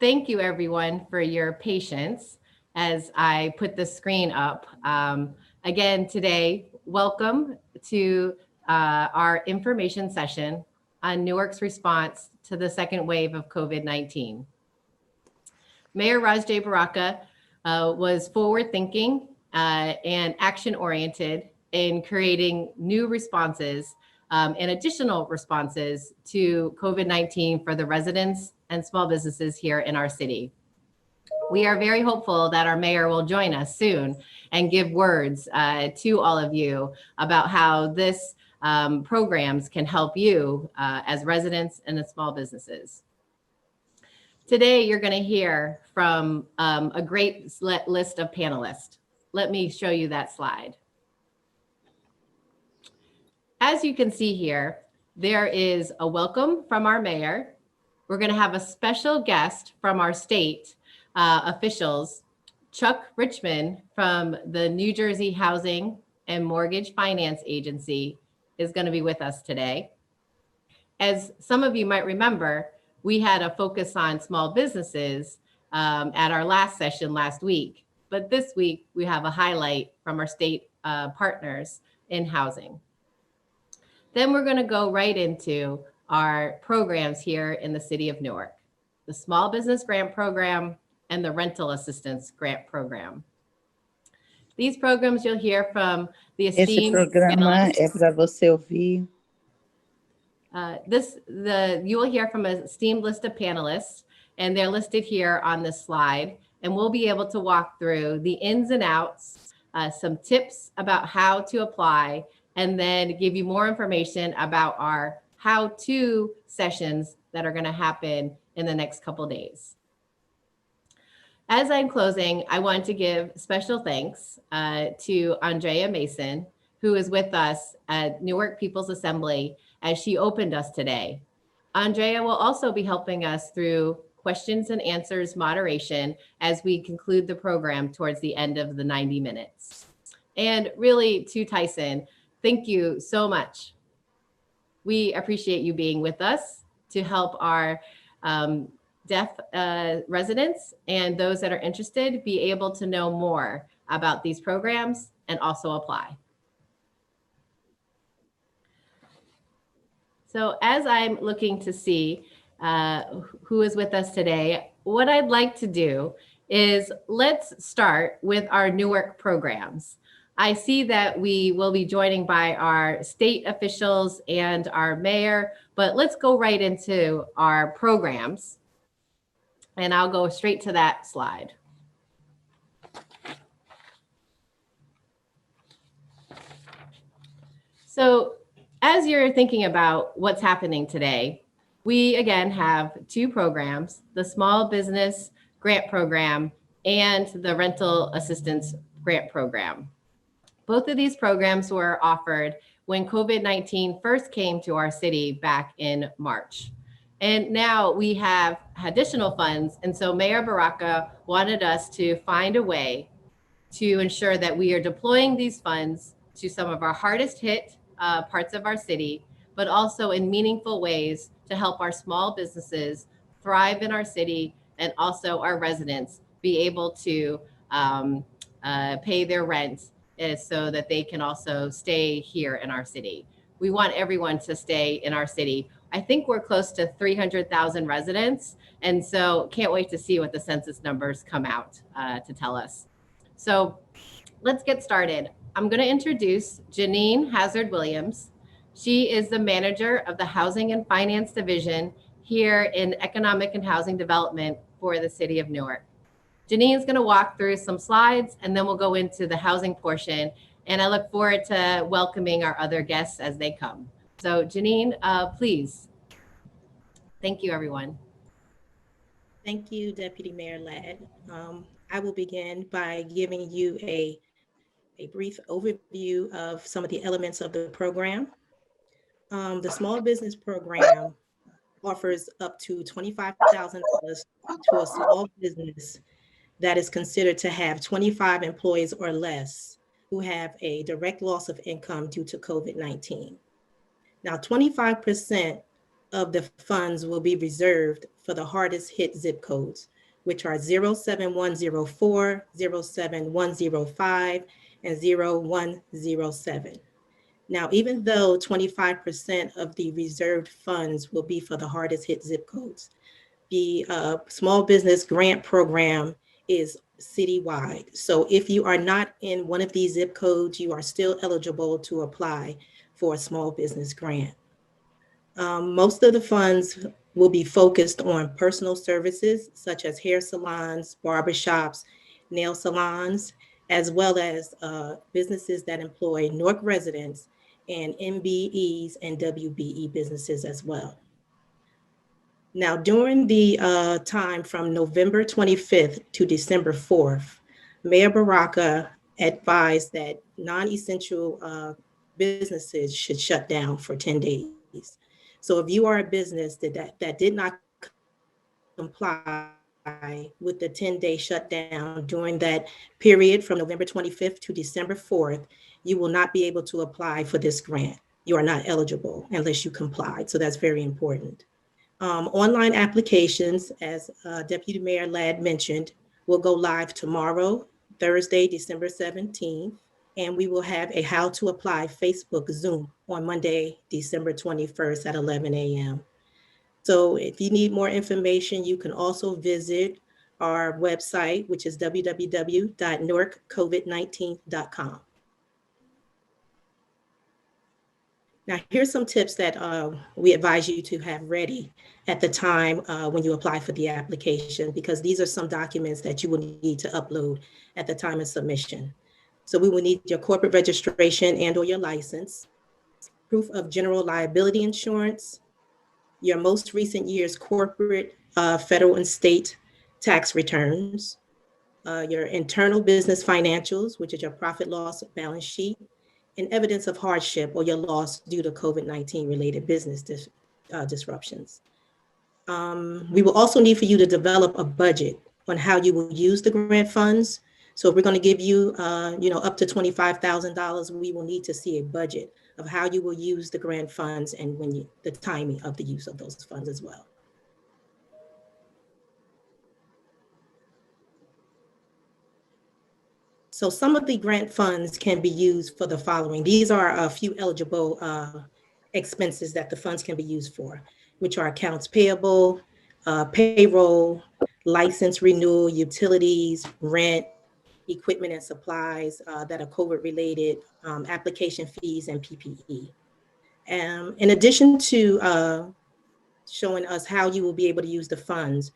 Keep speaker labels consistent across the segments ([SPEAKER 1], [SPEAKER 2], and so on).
[SPEAKER 1] thank you everyone for your patience as I put the screen up. Again, today, welcome to our information session on Newark's response to the second wave of COVID-19. Mayor Raj J. Baraka was forward-thinking and action-oriented in creating new responses and additional responses to COVID-19 for the residents and small businesses here in our city. We are very hopeful that our mayor will join us soon and give words to all of you about how this programs can help you as residents and as small businesses. Today, you're going to hear from a great list of panelists. Let me show you that slide. As you can see here, there is a welcome from our mayor. We're going to have a special guest from our state officials. Chuck Richmond from the New Jersey Housing and Mortgage Finance Agency is going to be with us today. As some of you might remember, we had a focus on small businesses at our last session last week, but this week we have a highlight from our state partners in housing. Then we're going to go right into our programs here in the city of Newark, the Small Business Grant Program and the Rental Assistance Grant Program. These programs you'll hear from the esteemed
[SPEAKER 2] programa é para você ouvir.
[SPEAKER 1] You will hear from an esteemed list of panelists, and they're listed here on this slide. And we'll be able to walk through the ins and outs, some tips about how to apply, and then give you more information about our how-to sessions that are going to happen in the next couple of days. As I'm closing, I want to give special thanks to Andrea Mason, who is with us at Newark People's Assembly as she opened us today. Andrea will also be helping us through questions and answers moderation as we conclude the program towards the end of the 90 minutes. And really, to Tyson, thank you so much. We appreciate you being with us to help our deaf residents and those that are interested be able to know more about these programs and also apply. So as I'm looking to see who is with us today, what I'd like to do is let's start with our Newark programs. I see that we will be joining by our state officials and our mayor, but let's go right into our programs. And I'll go straight to that slide. So as you're thinking about what's happening today, we again have two programs, the Small Business Grant Program and the Rental Assistance Grant Program. Both of these programs were offered when COVID-19 first came to our city back in March. And now we have additional funds. And so Mayor Baraka wanted us to find a way to ensure that we are deploying these funds to some of our hardest hit parts of our city, but also in meaningful ways to help our small businesses thrive in our city and also our residents be able to pay their rent so that they can also stay here in our city. We want everyone to stay in our city. I think we're close to 300,000 residents. And so can't wait to see what the census numbers come out to tell us. So let's get started. I'm going to introduce Janine Hazard-Williams. She is the manager of the Housing and Finance Division here in Economic and Housing Development for the city of Newark. Janine is going to walk through some slides and then we'll go into the housing portion. And I look forward to welcoming our other guests as they come. So Janine, please. Thank you, everyone.
[SPEAKER 3] Thank you, Deputy Mayor Ladd. I will begin by giving you a brief overview of some of the elements of the program. The Small Business Program offers up to $25,000 to a small business that is considered to have 25 employees or less who have a direct loss of income due to COVID-19. Now, 25% of the funds will be reserved for the hardest hit zip codes, which are 07104, 07105, and 0107. Now, even though 25% of the reserved funds will be for the hardest hit zip codes, the small business grant program is citywide. So if you are not in one of these zip codes, you are still eligible to apply for a small business grant. Most of the funds will be focused on personal services such as hair salons, barbershops, nail salons, as well as businesses that employ Newark residents and MBEs and WBE businesses as well. Now, during the time from November 25th to December 4th, Mayor Baraka advised that non-essential businesses should shut down for 10 days. So if you are a business that did not comply with the 10-day shutdown during that period from November 25th to December 4th, you will not be able to apply for this grant. You are not eligible unless you complied. So that's very important. Online applications, as Deputy Mayor Ladd mentioned, will go live tomorrow, Thursday, December 17th, and we will have a How to Apply Facebook Zoom on Monday, December 21st at 11 a.m. So if you need more information, you can also visit our website, which is www.newarkcovid19.com. Now, here's some tips that we advise you to have ready at the time when you apply for the application, because these are some documents that you will need to upload at the time of submission. So we will need your corporate registration and or your license, proof of general liability insurance, your most recent year's corporate, federal and state tax returns, your internal business financials, which is your profit loss balance sheet, and evidence of hardship or your loss due to COVID-19 related business disruptions. We will also need for you to develop a budget on how you will use the grant funds. So if we're going to give you, up to $25,000, we will need to see a budget of how you will use the grant funds and the timing of the use of those funds as well. So some of the grant funds can be used for the following. These are a few eligible expenses that the funds can be used for, which are accounts payable, payroll, license renewal, utilities, rent, equipment and supplies that are COVID related, application fees, and PPE. In addition to showing us how you will be able to use the funds,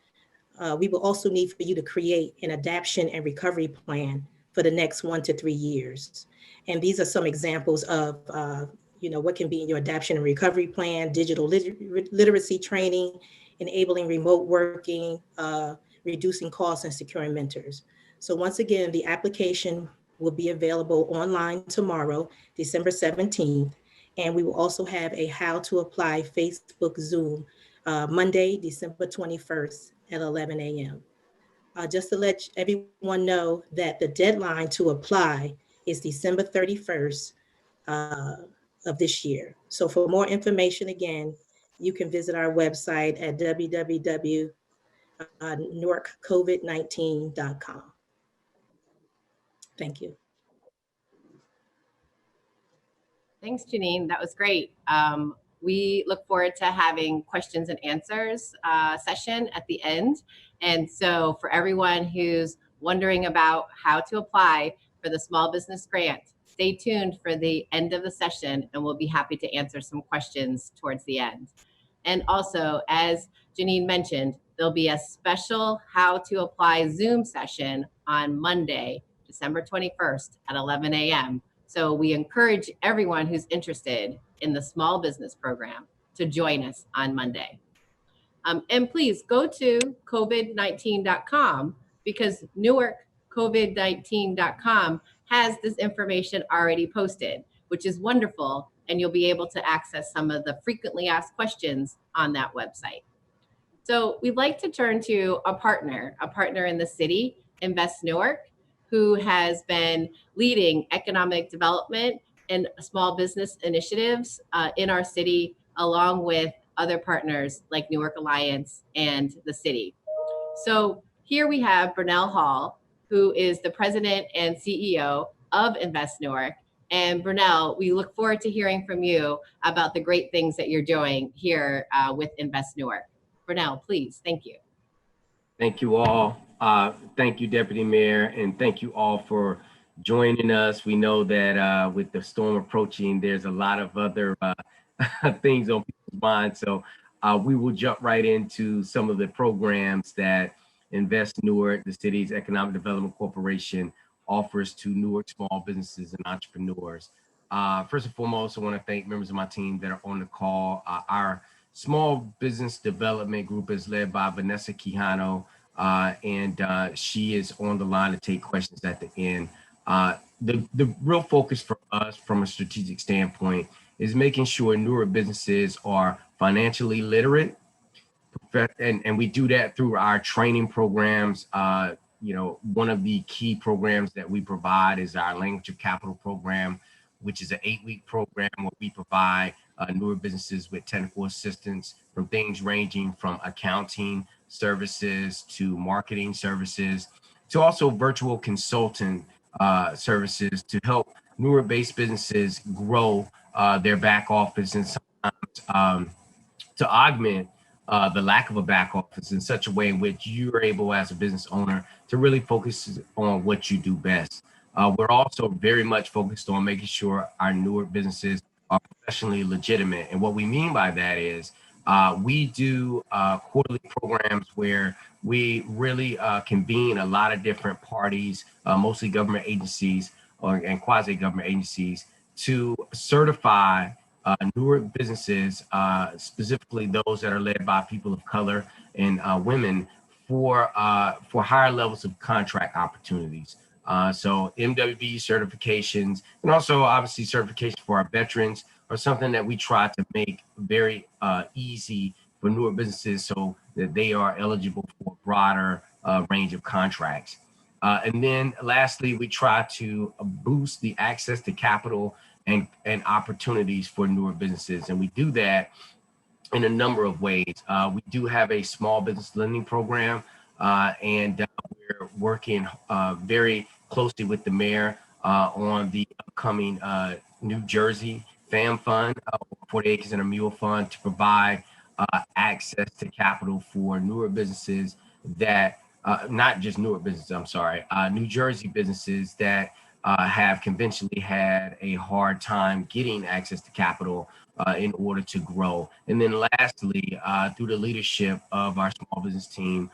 [SPEAKER 3] we will also need for you to create an adaptation and recovery plan for the next 1 to 3 years. And these are some examples of what can be in your adaptation and recovery plan: digital literacy training, enabling remote working, reducing costs, and securing mentors. So once again, the application will be available online tomorrow, December 17th. And we will also have a How to Apply Facebook Zoom Monday, December 21st at 11 a.m. Just to let everyone know that the deadline to apply is December 31st of this year. So for more information, again, you can visit our website at www.newarkcovid19.com. Thank you.
[SPEAKER 1] Thanks, Janine. That was great. We look forward to having questions and answers session at the end. And so for everyone who's wondering about how to apply for the small business grant, stay tuned for the end of the session and we'll be happy to answer some questions towards the end. And also, as Janine mentioned, there'll be a special How to Apply Zoom session on Monday, December 21st at 11 a.m. So we encourage everyone who's interested in the small business program to join us on Monday. And please go to covid19.com because newarkcovid19.com has this information already posted, which is wonderful. And you'll be able to access some of the frequently asked questions on that website. So we'd like to turn to a partner in the city, Invest Newark, who has been leading economic development and small business initiatives in our city, along with other partners like Newark Alliance and the city. So here we have Bernel Hall, who is the president and CEO of Invest Newark. And Bernel, we look forward to hearing from you about the great things that you're doing here with Invest Newark. Bernel, please. Thank you.
[SPEAKER 4] Thank you all. Thank you, Deputy Mayor, and thank you all for joining us. We know that with the storm approaching, there's a lot of other things on people's minds. So we will jump right into some of the programs that Invest Newark, the city's Economic Development Corporation, offers to Newark small businesses and entrepreneurs. First and foremost, I want to thank members of my team that are on the call. Our Small Business Development Group is led by Vanessa Quijano, and she is on the line to take questions at the end. The real focus for us from a strategic standpoint is making sure Newark businesses are financially literate, and we do that through our training programs. One of the key programs that we provide is our Language of Capital program, which is an 8-week program where we provide newer businesses with technical assistance from things ranging from accounting services to marketing services to also virtual consultant services to help newer based businesses grow their back office and sometimes to augment the lack of a back office in such a way in which you're able as a business owner to really focus on what you do best. We're also very much focused on making sure our newer businesses are professionally legitimate. And what we mean by that is we do quarterly programs where we really convene a lot of different parties, mostly government agencies and quasi-government agencies, to certify newer businesses, specifically those that are led by people of color and women, for higher levels of contract opportunities. So MWB certifications and also obviously certification for our veterans are something that we try to make very easy for newer businesses so that they are eligible for a broader range of contracts. And then lastly, we try to boost the access to capital and opportunities for newer businesses. And we do that in a number of ways. We do have a small business lending program, and we're working very closely with the mayor on the upcoming New Jersey FAM Fund, 40 Acres and a Mule Fund, to provide access to capital for newer businesses that, not just newer businesses, I'm sorry, New Jersey businesses that have conventionally had a hard time getting access to capital in order to grow. And then lastly, through the leadership of our small business team,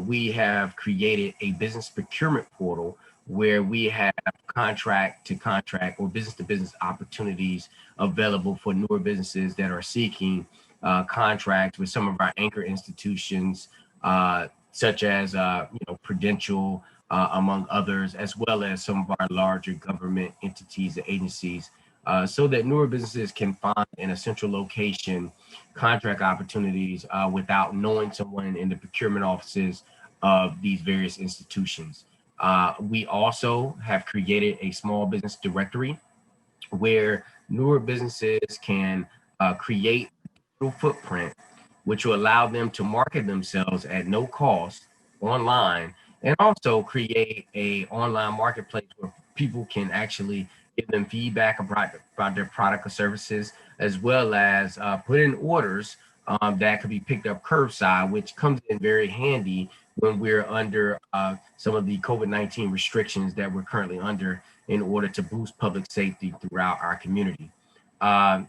[SPEAKER 4] we have created a business procurement portal where we have contract to contract or business to business opportunities available for newer businesses that are seeking contracts with some of our anchor institutions, such as Prudential, among others, as well as some of our larger government entities and agencies, so that newer businesses can find in a central location contract opportunities without knowing someone in the procurement offices of these various institutions. We also have created a small business directory where newer businesses can create a footprint, which will allow them to market themselves at no cost online, and also create a online marketplace where people can actually give them feedback about their product or services, as well as put in orders that could be picked up curbside, which comes in very handy when we're under some of the COVID-19 restrictions that we're currently under in order to boost public safety throughout our community. And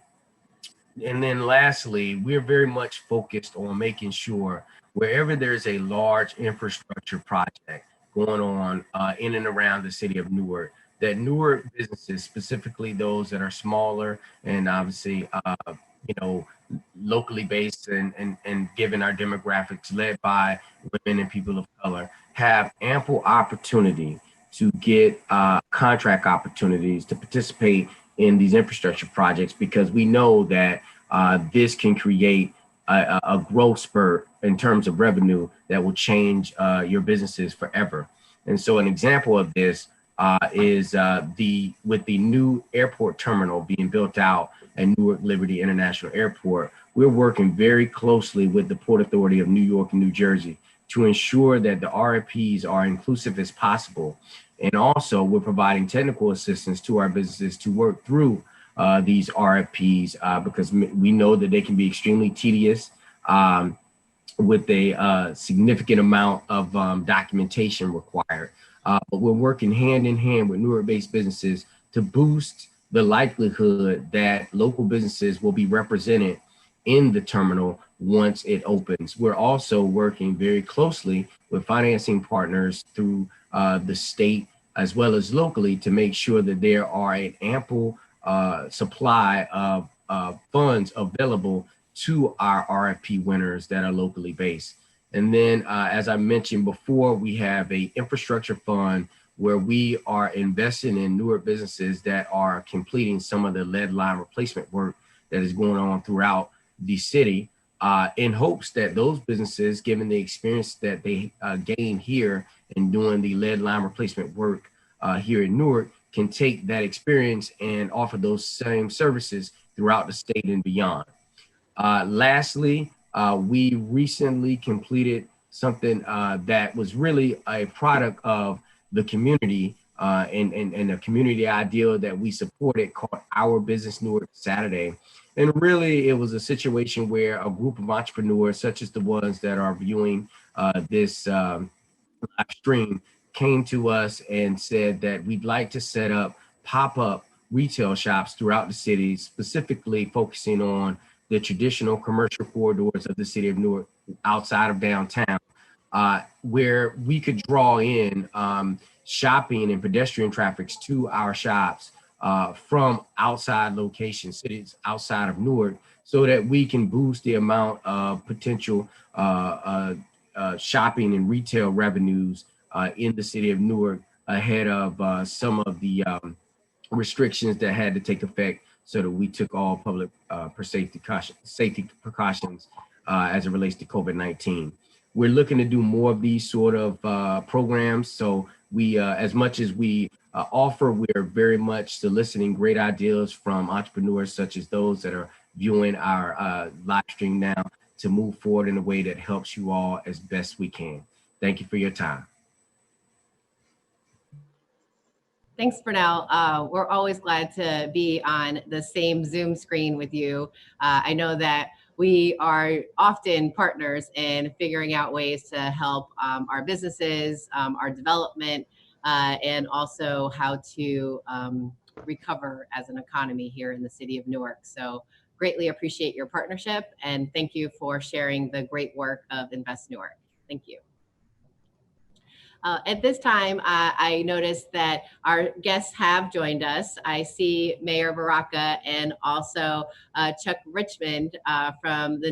[SPEAKER 4] then lastly, we're very much focused on making sure wherever there's a large infrastructure project going on in and around the city of Newark, that newer businesses, specifically those that are smaller and obviously, locally based and given our demographics led by women and people of color, have ample opportunity to get contract opportunities to participate in these infrastructure projects, because we know that this can create a growth spurt in terms of revenue that will change your businesses forever. And so an example of this is with the new airport terminal being built out at Newark Liberty International Airport, we're working very closely with the Port Authority of New York and New Jersey to ensure that the RFPs are inclusive as possible. And also, we're providing technical assistance to our businesses to work through these RFPs because we know that they can be extremely tedious with a significant amount of documentation required. But we're working hand in hand with Newark-based businesses to boost the likelihood that local businesses will be represented in the terminal once it opens. We're also working very closely with financing partners through the state as well as locally to make sure that there are an ample supply of funds available to our RFP winners that are locally based. And then, as I mentioned before, we have a infrastructure fund where we are investing in newer businesses that are completing some of the lead line replacement work that is going on throughout the city in hopes that those businesses, given the experience that they gain here in doing the lead line replacement work here in Newark, can take that experience and offer those same services throughout the state and beyond. Lastly, we recently completed something that was really a product of the community and a community ideal that we supported called Our Business Newark Saturday. And really, it was a situation where a group of entrepreneurs, such as the ones that are viewing this live stream, came to us and said that we'd like to set up pop-up retail shops throughout the city, specifically focusing on the traditional commercial corridors of the city of Newark outside of downtown, where we could draw in shopping and pedestrian traffic to our shops from outside locations, cities outside of Newark, so that we can boost the amount of potential shopping and retail revenues in the city of Newark ahead of some of the restrictions that had to take effect, so that we took all public safety precautions as it relates to COVID-19. We're looking to do more of these sort of programs. So we, as much as we offer, we're very much soliciting great ideas from entrepreneurs such as those that are viewing our live stream now to move forward in a way that helps you all as best we can. Thank you for your time.
[SPEAKER 1] Thanks, Bernel. We're always glad to be on the same Zoom screen with you. I know that we are often partners in figuring out ways to help our businesses, our development, and also how to recover as an economy here in the city of Newark. So greatly appreciate your partnership, and thank you for sharing the great work of Invest Newark. Thank you. At this time, I noticed that our guests have joined us. I see Mayor Baraka and also Chuck Richmond from the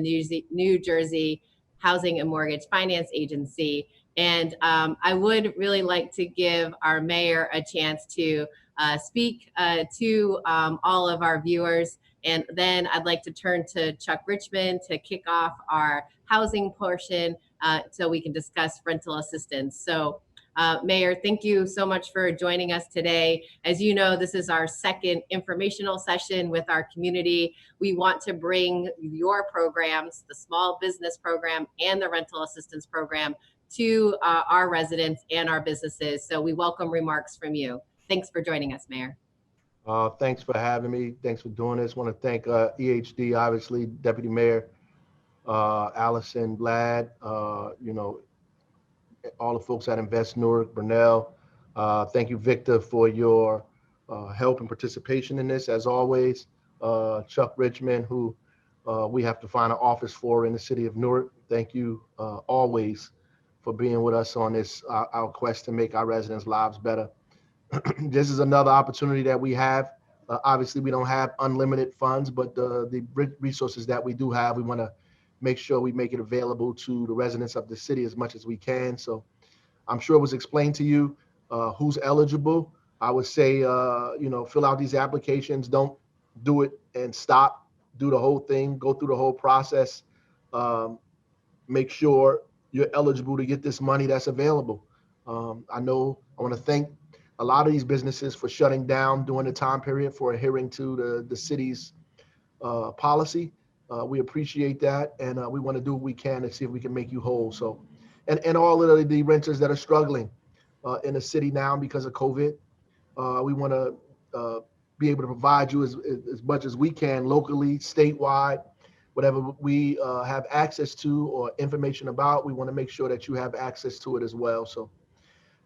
[SPEAKER 1] New Jersey Housing and Mortgage Finance Agency. And I would really like to give our mayor a chance to speak to all of our viewers. And then I'd like to turn to Chuck Richmond to kick off our housing portion so we can discuss rental assistance. So Mayor, thank you so much for joining us today. As you know, this is our second informational session with our community. We want to bring your programs, the small business program and the rental assistance program, to our residents and our businesses. So we welcome remarks from you. Thanks for joining us, Mayor.
[SPEAKER 5] Thanks for having me. Thanks for doing this. I want to thank EHD, obviously, Deputy Mayor Allison Ladd, you know, all the folks at Invest Newark, Bernel. Thank you, Victor, for your help and participation in this, as always. Chuck Richmond, who we have to find an office for in the city of Newark. Thank you always for being with us on this, our quest to make our residents' lives better. This is another opportunity that we have. Obviously, we don't have unlimited funds, but the resources that we do have, we want to make sure we make it available to the residents of the city as much as we can. So I'm sure it was explained to you who's eligible. I would say, you know, fill out these applications. Don't do it and stop. Do the whole thing. Go through the whole process. Make sure you're eligible to get this money that's available. I want to thank a lot of these businesses for shutting down during the time period for adhering to the city's policy. We appreciate that, and we want to do what we can to see if we can make you whole. So, and all of the renters that are struggling in the city now because of COVID, we want to be able to provide you as much as we can locally, statewide, whatever we have access to or information about. We want to make sure that you have access to it as well. So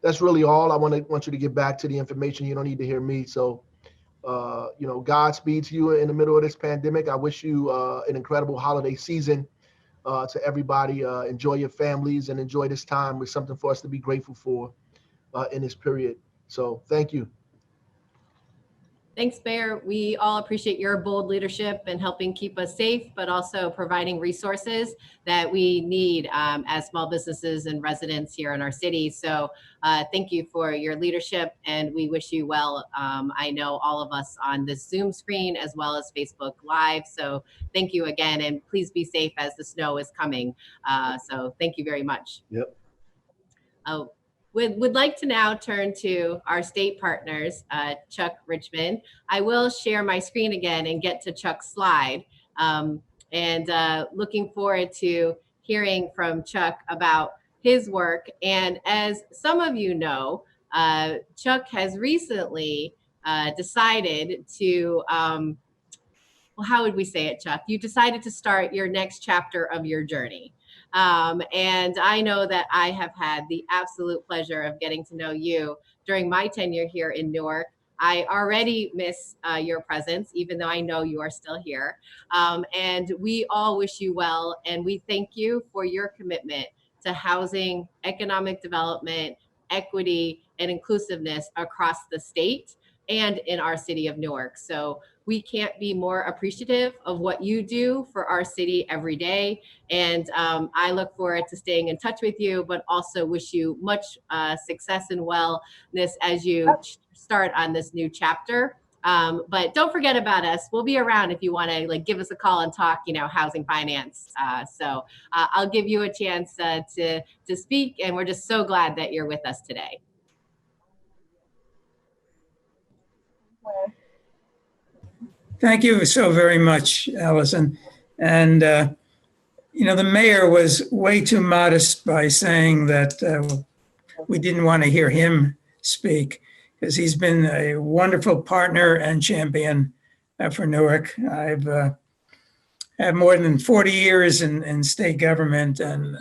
[SPEAKER 5] that's really all. I want you to get back to the information. You don't need to hear me. So, Godspeed to you in the middle of this pandemic. I wish you an incredible holiday season to everybody. Enjoy your families and enjoy this time with something for us to be grateful for in this period. So thank you.
[SPEAKER 1] Thanks, Mayor. We all appreciate your bold leadership and helping keep us safe, but also providing resources that we need as small businesses and residents here in our city. So thank you for your leadership, and we wish you well. I know all of us on this Zoom screen as well as Facebook Live. So thank you again, and please be safe as the snow is coming. So thank you very much.
[SPEAKER 5] Yep.
[SPEAKER 1] Would like to now turn to our state partners, Chuck Richmond. I will share my screen again and get to Chuck's slide. Looking forward to hearing from Chuck about his work. And as some of you know, Chuck has recently decided to, well, how would we say it, Chuck? You decided to start your next chapter of your journey. And I know that I have had the absolute pleasure of getting to know you during my tenure here in Newark. I already miss your presence, even though I know you are still here. And we all wish you well, and we thank you for your commitment to housing, economic development, equity, and inclusiveness across the state and in our city of Newark. So we can't be more appreciative of what you do for our city every day. And I look forward to staying in touch with you, but also wish you much success and wellness as you start on this new chapter. But don't forget about us. We'll be around if you want to give us a call and talk, housing finance. So I'll give you a chance to speak, and we're just so glad that you're with us today.
[SPEAKER 6] Thank you so very much, Allison. And, the mayor was way too modest by saying that we didn't want to hear him speak, because he's been a wonderful partner and champion for Newark. I've had more than 40 years in state government, and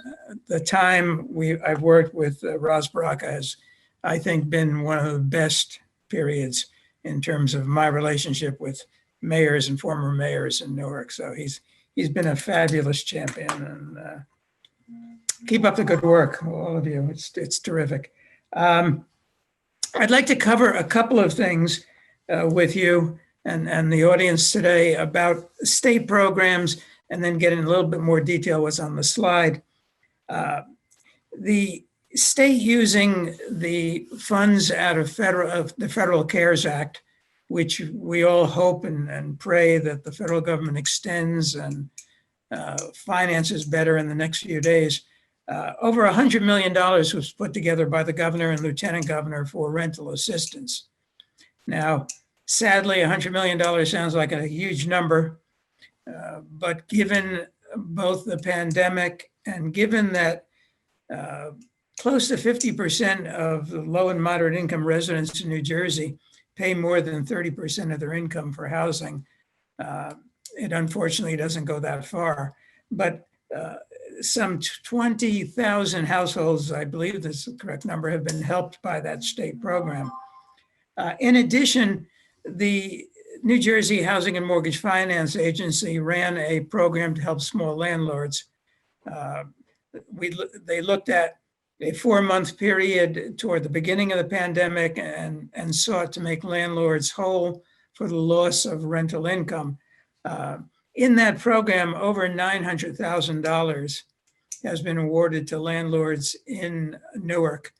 [SPEAKER 6] the time I've worked with Ross Baraka has, I think, been one of the best periods in terms of my relationship with mayors and former mayors in Newark. So he's been a fabulous champion, and keep up the good work, all of you. It's terrific. I'd like to cover a couple of things with you and the audience today about state programs, and then get in a little bit more detail what's on the slide. The state using the funds out of the Federal CARES Act, which we all hope and pray that the federal government extends and finances better in the next few days. Over $100 million was put together by the governor and lieutenant governor for rental assistance. Now, sadly, $100 million sounds like a huge number, but given both the pandemic and given that close to 50% of the low and moderate income residents in New Jersey pay more than 30% of their income for housing, it unfortunately doesn't go that far. But some 20,000 households, I believe this is the correct number, have been helped by that state program. In addition, the New Jersey Housing and Mortgage Finance Agency ran a program to help small landlords. They looked at a 4-month period toward the beginning of the pandemic and sought to make landlords whole for the loss of rental income. In that program, over $900,000 has been awarded to landlords in Newark,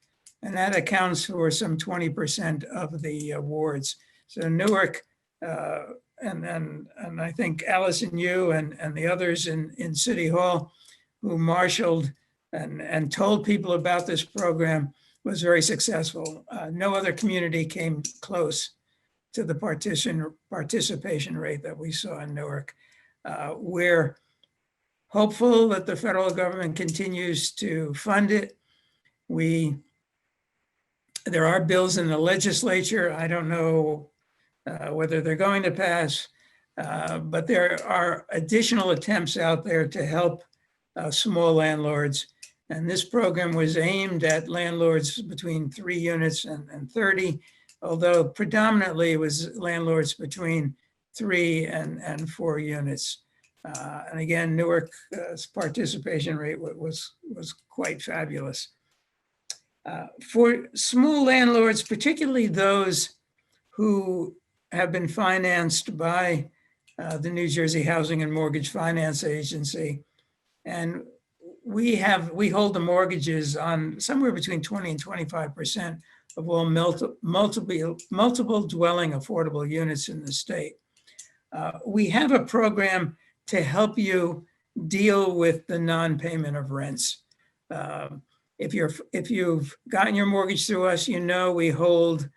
[SPEAKER 6] and that accounts for some 20% of the awards. So Newark, and I think Allison, you and the others in City Hall who marshaled and told people about this program was very successful. No other community came close to the participation rate that we saw in Newark. We're hopeful that the federal government continues to fund it. There are bills in the legislature. I don't know whether they're going to pass, but there are additional attempts out there to help small landlords. And this program was aimed at landlords between 3 units and 30, although predominantly it was landlords between 3 and 4 units. And again, Newark's participation rate was quite fabulous. For small landlords, particularly those who have been financed by the New Jersey Housing and Mortgage Finance Agency, and we hold the mortgages on somewhere between 20 and 25% of all multiple dwelling affordable units in the state. We have a program to help you deal with the non-payment of rents. If you've gotten your mortgage through us, you know we hold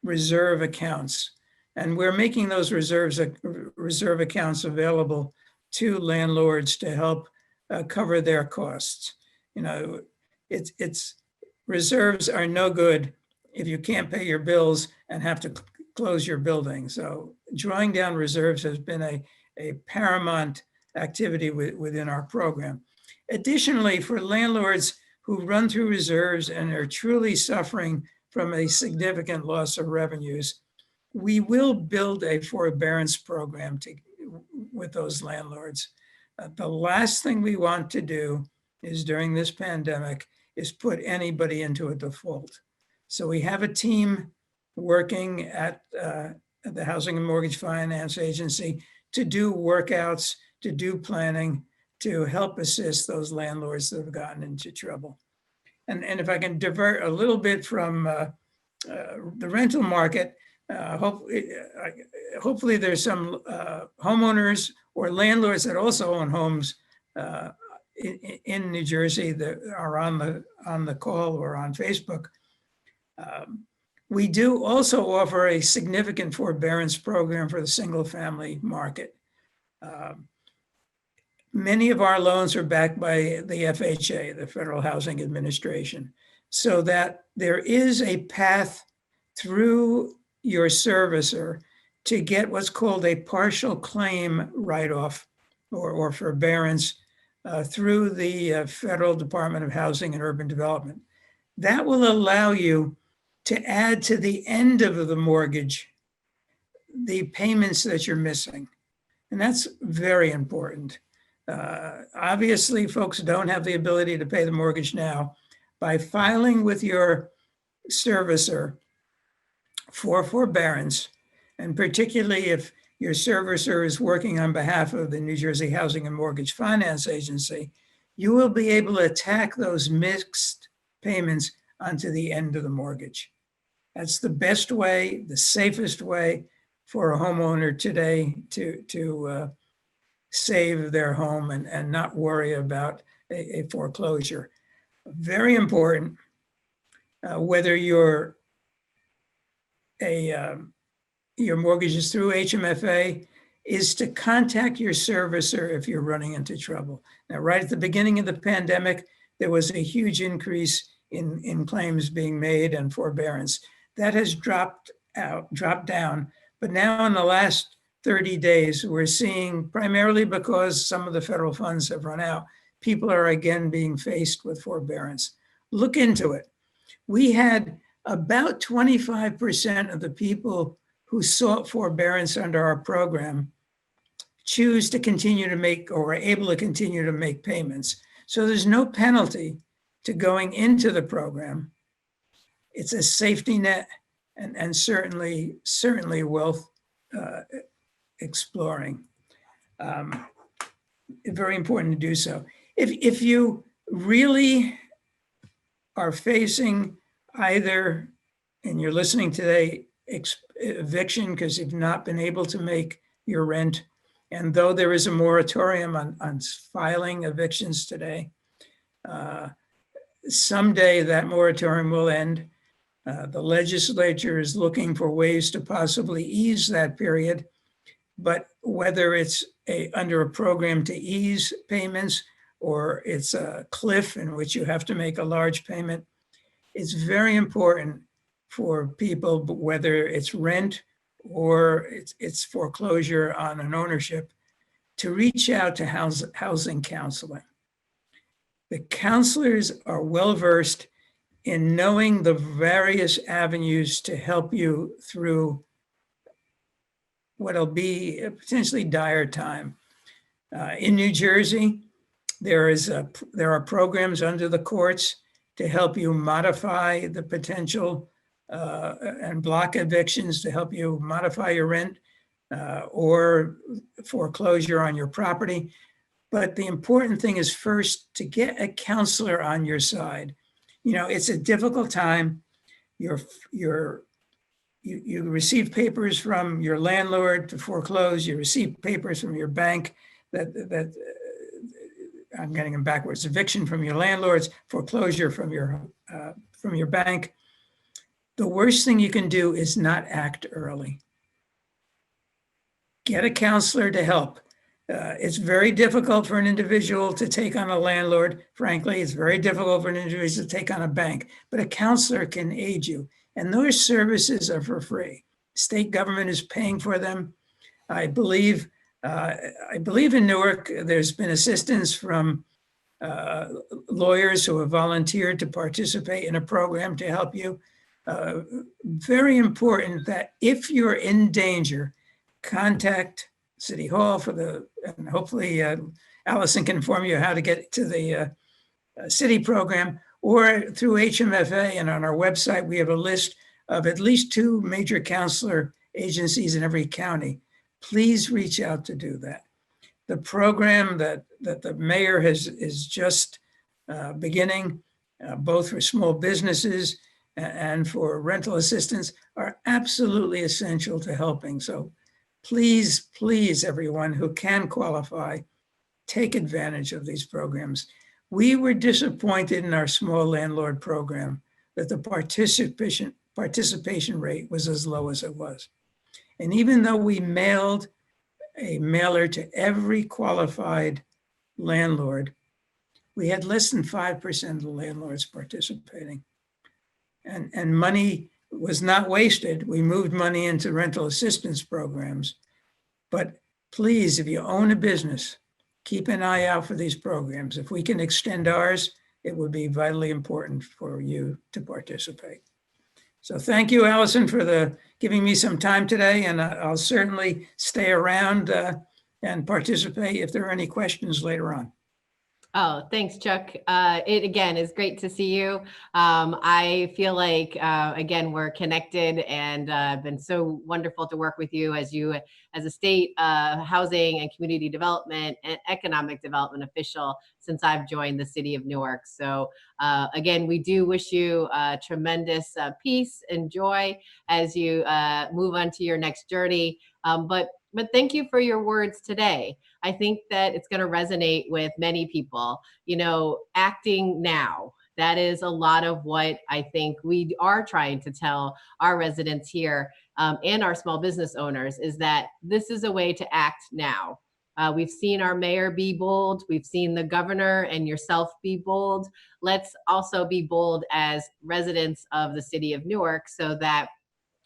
[SPEAKER 6] reserve accounts, and we're making those reserve accounts available to landlords to help cover their costs. You know, it's reserves are no good if you can't pay your bills and have to close your building. So drawing down reserves has been a paramount activity within our program. Additionally, for landlords who run through reserves and are truly suffering from a significant loss of revenues, we will build a forbearance program with those landlords. The last thing we want to do is during this pandemic is put anybody into a default. So we have a team working at the Housing and Mortgage Finance Agency to do workouts, to do planning, to help assist those landlords that have gotten into trouble. And if I can divert a little bit from the rental market, hopefully there's some homeowners or landlords that also own homes in New Jersey that are on the call or on Facebook. We do also offer a significant forbearance program for the single family market. Many of our loans are backed by the FHA, the Federal Housing Administration, so that there is a path through your servicer to get what's called a partial claim write-off or forbearance through the Federal Department of Housing and Urban Development. That will allow you to add to the end of the mortgage the payments that you're missing. And that's very important. Obviously, folks don't have the ability to pay the mortgage now. By filing with your servicer for forbearance, and particularly if your servicer is working on behalf of the New Jersey Housing and Mortgage Finance Agency, you will be able to tack those mixed payments onto the end of the mortgage. That's the best way, the safest way for a homeowner today to save their home and not worry about a foreclosure. Very important, whether your mortgage is through HMFA, is to contact your servicer if you're running into trouble. Now, right at the beginning of the pandemic, there was a huge increase in claims being made and forbearance. That has dropped down. But now in the last 30 days, we're seeing, primarily because some of the federal funds have run out, people are again being faced with forbearance. Look into it. We had about 25% of the people who sought forbearance under our program choose to continue to make, or are able to continue to make payments. So there's no penalty to going into the program. It's a safety net and certainly worth exploring. Very important to do so. If you really are facing either, and you're listening today, eviction because you've not been able to make your rent, and though there is a moratorium on filing evictions today, someday that moratorium will end. The legislature is looking for ways to possibly ease that period, but whether it's under a program to ease payments, or it's a cliff in which you have to make a large payment. It's very important for people, whether it's rent or it's foreclosure on an ownership, to reach out to housing counseling. The counselors are well-versed in knowing the various avenues to help you through what'll be a potentially dire time. In New Jersey, there are programs under the courts to help you modify the potential and block evictions, to help you modify your rent or foreclosure on your property. But the important thing is first to get a counselor on your side. You know, it's a difficult time. You receive papers from your landlord to foreclose. You receive papers from your bank that I'm getting them backwards. Eviction from your landlords, foreclosure from your bank. The worst thing you can do is not act early. Get a counselor to help. It's very difficult for an individual to take on a landlord. Frankly, it's very difficult for an individual to take on a bank, but a counselor can aid you. And those services are for free. State government is paying for them. I believe in Newark, there's been assistance from lawyers who have volunteered to participate in a program to help you. Very important that if you're in danger, contact City Hall and hopefully Allison can inform you how to get to the city program, or through HMFA. And on our website, we have a list of at least 2 major counselor agencies in every county. Please reach out to do that. The program that the mayor is just beginning, both for small businesses and for rental assistance, are absolutely essential to helping. So please, everyone who can qualify, take advantage of these programs. We were disappointed in our small landlord program that the participation rate was as low as it was. And even though we mailed a mailer to every qualified landlord, we had less than 5% of the landlords participating. And money was not wasted. We moved money into rental assistance programs. But please, if you own a business, keep an eye out for these programs. If we can extend ours, it would be vitally important for you to participate. So thank you, Allison, for giving me some time today, and I'll certainly stay around and participate if there are any questions later on.
[SPEAKER 1] Oh, thanks, Chuck. It again is great to see you. I feel like again we're connected, and been so wonderful to work with you as a state housing and community development and economic development official since I've joined the city of Newark. So again, we do wish you tremendous peace and joy as you move on to your next journey. But thank you for your words today. I think that it's going to resonate with many people, you know, acting now. That is a lot of what I think we are trying to tell our residents here and our small business owners, is that this is a way to act now. We've seen our mayor be bold. We've seen the governor and yourself be bold. Let's also be bold as residents of the city of Newark so that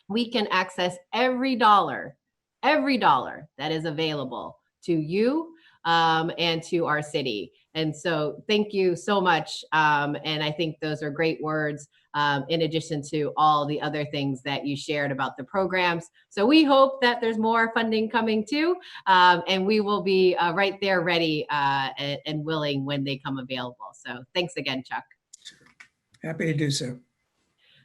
[SPEAKER 1] we can access every dollar that is available to you and to our city. And so thank you so much. And I think those are great words in addition to all the other things that you shared about the programs. So we hope that there's more funding coming too. And we will be right there ready and willing when they come available. So thanks again, Chuck.
[SPEAKER 6] Happy to do so.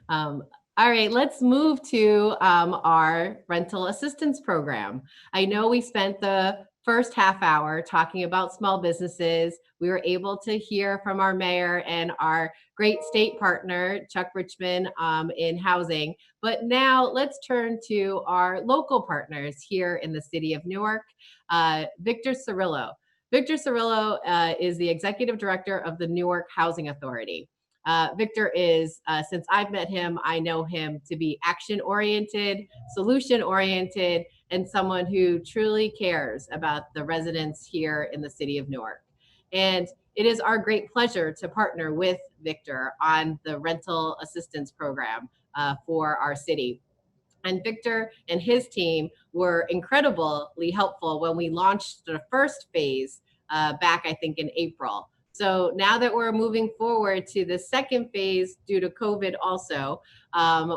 [SPEAKER 1] All right, let's move to our rental assistance program. I know we spent the first half hour talking about small businesses. We were able to hear from our mayor and our great state partner, Chuck Richmond, in housing. But now let's turn to our local partners here in the city of Newark, Victor Cirilo. Victor Cirilo is the executive director of the Newark Housing Authority. Victor is, since I've met him, I know him to be action-oriented, solution-oriented, and someone who truly cares about the residents here in the city of Newark. And it is our great pleasure to partner with Victor on the rental assistance program for our city. And Victor and his team were incredibly helpful when we launched the first phase back, I think, in April. So now that we're moving forward to the second phase due to COVID also,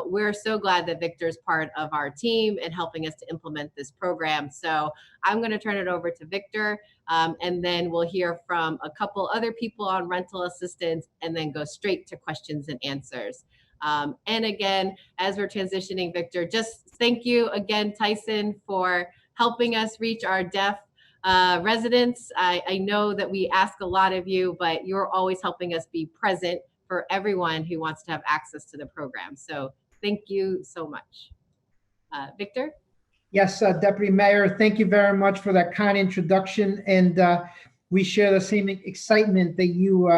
[SPEAKER 1] we're so glad that Victor's part of our team and helping us to implement this program. So I'm going to turn it over to Victor, and then we'll hear from a couple other people on rental assistance and then go straight to questions and answers. And again, as we're transitioning, Victor, just thank you again, Tyson, for helping us reach our deaf residents. I know that we ask a lot of you, but you're always helping us be present for everyone who wants to have access to the program. So thank you so much. Victor?
[SPEAKER 7] Yes, Deputy Mayor, thank you very much for that kind introduction. And we share the same excitement that you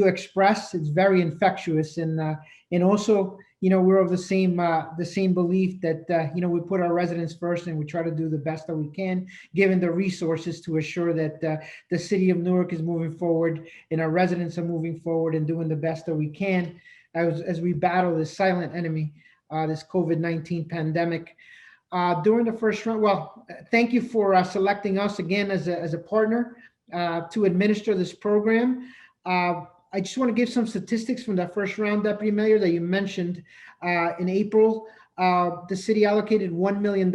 [SPEAKER 7] expressed. It's very infectious, and also, we're of the same belief that we put our residents first, and we try to do the best that we can, given the resources, to assure that the city of Newark is moving forward and our residents are moving forward and doing the best that we can as we battle this silent enemy, this COVID-19 pandemic. During the first round, well, thank you for selecting us again as a partner to administer this program. I just want to give some statistics from that first round, Deputy Mayor, that you mentioned. In April, the city allocated $1 million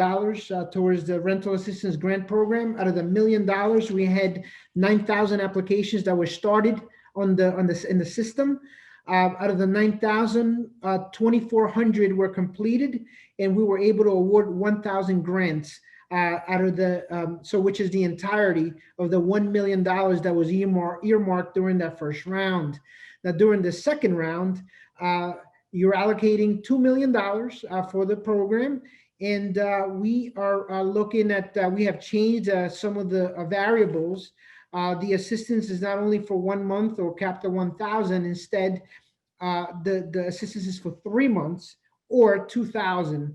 [SPEAKER 7] towards the rental assistance grant program. Out of the $1 million, we had 9,000 applications that were started in the system. Out of the 9,000, 2,400 were completed, and we were able to award 1,000 grants out of the, which is the entirety of the $1 million that was earmarked during that first round. Now, during the second round, you're allocating $2 million for the program, and we are looking at, we have changed some of the variables. The assistance is not only for 1 month or capped at 1,000. Instead, the assistance is for 3 months or 2,000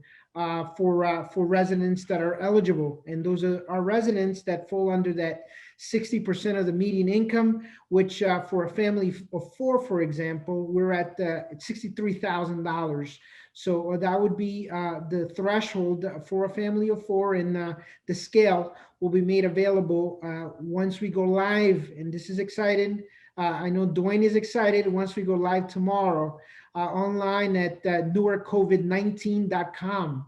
[SPEAKER 7] for residents that are eligible. And those are our residents that fall under that 60% of the median income, which for a family of 4, for example, we're at $63,000. So that would be the threshold for a family of 4, and the scale will be made available once we go live. And this is exciting. I know Dwayne is excited. Once we go live tomorrow, online at newarkcovid19.com,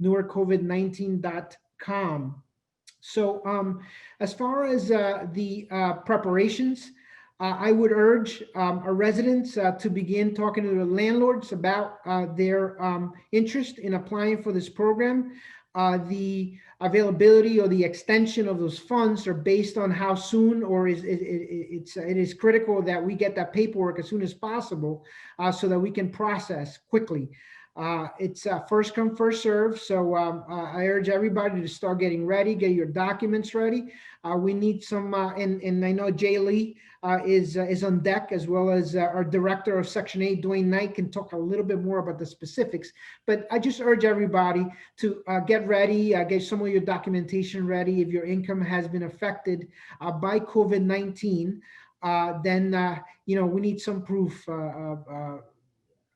[SPEAKER 7] newarkcovid19.com. So as far as the preparations, I would urge our residents to begin talking to their landlords about their interest in applying for this program. The availability or the extension of those funds are based on how soon, or it is critical that we get that paperwork as soon as possible so that we can process quickly. It's first come, first serve. So I urge everybody to start getting ready, get your documents ready. We need some, and I know Jay Lee is on deck, as well as our director of Section 8, Dwayne Knight, can talk a little bit more about the specifics. But I just urge everybody to get ready, get some of your documentation ready. If your income has been affected by COVID-19, then we need some proof of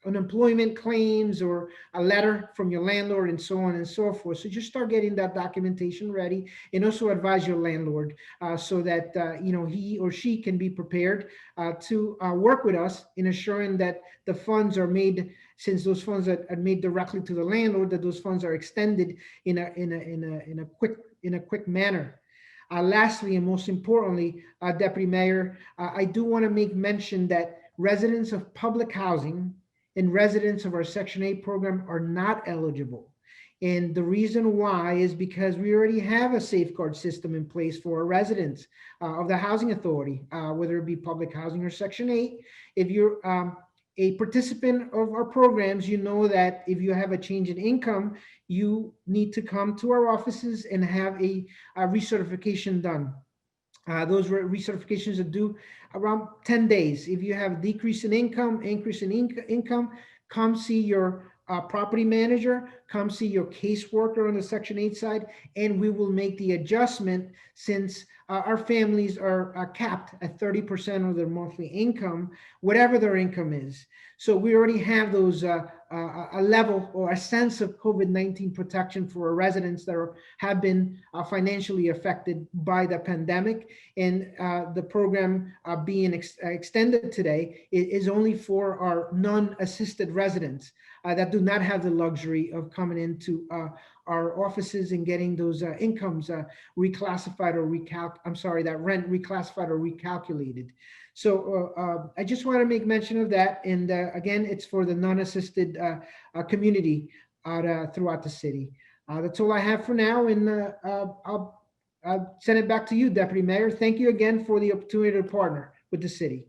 [SPEAKER 7] unemployment claims or a letter from your landlord, and so on and so forth. So just start getting that documentation ready, and also advise your landlord so that he or she can be prepared to work with us in assuring that the funds are made, since those funds are made directly to the landlord, that those funds are extended in a quick manner. Lastly, and most importantly, Deputy Mayor, I do want to make mention that residents of public housing and residents of our Section 8 program are not eligible. And the reason why is because we already have a safeguard system in place for our residents of the Housing Authority, whether it be public housing or Section 8. If you're a participant of our programs, you know that if you have a change in income, you need to come to our offices and have a recertification done. Those recertifications are due around 10 days. If you have decrease in income, increase in income, come see your property manager, come see your caseworker on the Section 8 side, and we will make the adjustment since our families are capped at 30% of their monthly income, whatever their income is. So we already have those a level or a sense of COVID-19 protection for our residents that have been financially affected by the pandemic. And the program being extended today is only for our non-assisted residents that do not have the luxury of coming into our offices and getting those incomes reclassified or that rent reclassified or recalculated. So I just want to make mention of that. And again, it's for the non-assisted community throughout the city. That's all I have for now. And I'll send it back to you, Deputy Mayor. Thank you again for the opportunity to partner with the city.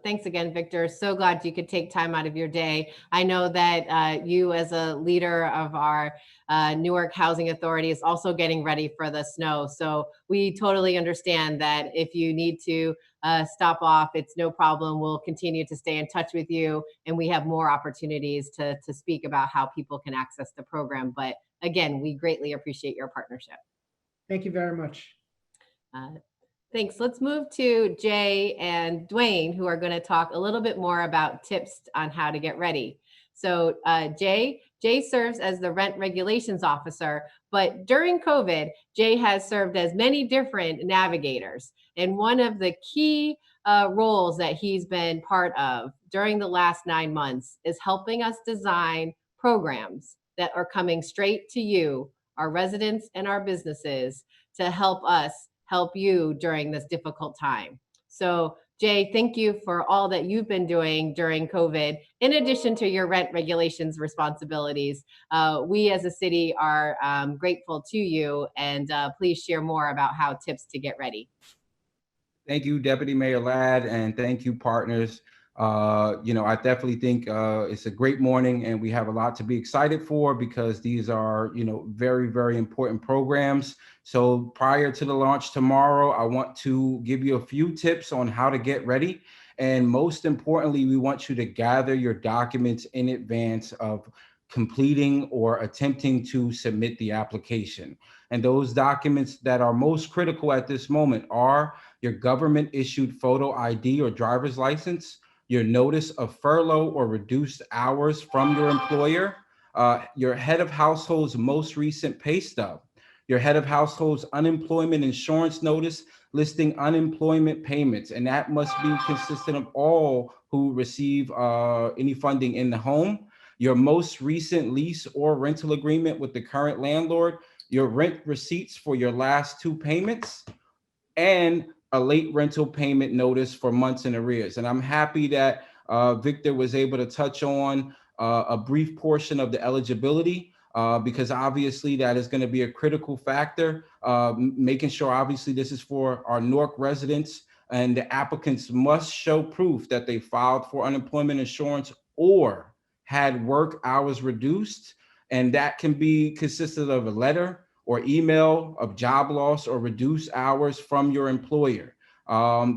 [SPEAKER 1] Thanks again, Victor. So glad you could take time out of your day. I know that you as a leader of our Newark Housing Authority is also getting ready for the snow. So we totally understand that if you need to stop off, it's no problem. We'll continue to stay in touch with you, and we have more opportunities to speak about how people can access the program. But again, we greatly appreciate your partnership.
[SPEAKER 7] Thank you very much.
[SPEAKER 1] Thanks. Let's move to Jay and Dwayne, who are going to talk a little bit more about tips on how to get ready. So Jay serves as the Rent Regulations Officer, but during COVID, Jay has served as many different navigators. And one of the key roles that he's been part of during the last 9 months is helping us design programs that are coming straight to you, our residents and our businesses, to help us help you during this difficult time. So Jay, thank you for all that you've been doing during COVID. In addition to your rent regulations responsibilities, we as a city are grateful to you, and please share more about how tips to get ready.
[SPEAKER 8] Thank you, Deputy Mayor Ladd, and thank you, partners. I definitely think it's a great morning, and we have a lot to be excited for because these are, very, very important programs. So prior to the launch tomorrow, I want to give you a few tips on how to get ready. And most importantly, we want you to gather your documents in advance of completing or attempting to submit the application. And those documents that are most critical at this moment are your government issued photo ID or driver's license, your notice of furlough or reduced hours from your employer, your head of household's most recent pay stub, your head of household's unemployment insurance notice listing unemployment payments, and that must be consistent of all who receive any funding in the home, your most recent lease or rental agreement with the current landlord, your rent receipts for your last 2 payments, and a late rental payment notice for months in arrears. And I'm happy that Victor was able to touch on a brief portion of the eligibility because obviously that is going to be a critical factor, making sure obviously this is for our Newark residents, and the applicants must show proof that they filed for unemployment insurance or had work hours reduced. And that can be consisted of a letter or email of job loss or reduced hours from your employer.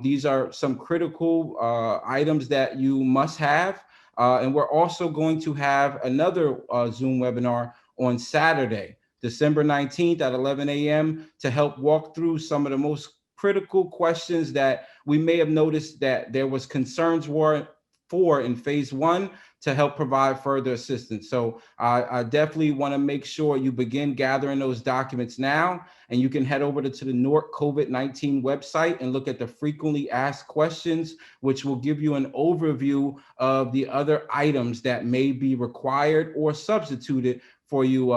[SPEAKER 8] These are some critical items that you must have. And we're also going to have another Zoom webinar on Saturday, December 19th at 11 a.m. to help walk through some of the most critical questions that we may have noticed that there was concerns for in phase 1 to help provide further assistance. So I definitely want to make sure you begin gathering those documents now, and you can head over to the Newark COVID-19 website and look at the frequently asked questions, which will give you an overview of the other items that may be required or substituted for you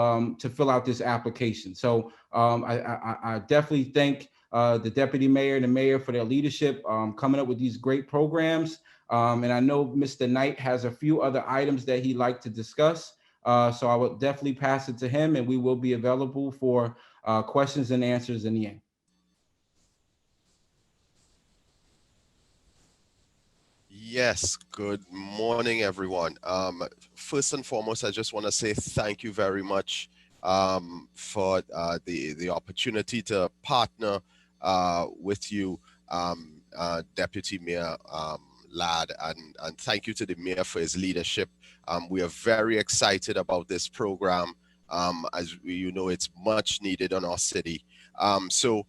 [SPEAKER 8] to fill out this application. So I definitely thank the Deputy Mayor and the Mayor for their leadership coming up with these great programs. And I know Mr. Knight has a few other items that he'd like to discuss. So I will definitely pass it to him, and we will be available for questions and answers in the end.
[SPEAKER 9] Yes, good morning, everyone. First and foremost, I just want to say thank you very much for the opportunity to partner with you Deputy Mayor Ladd, and thank you to the Mayor for his leadership. We are very excited about this program. As you know, it's much needed on our city. So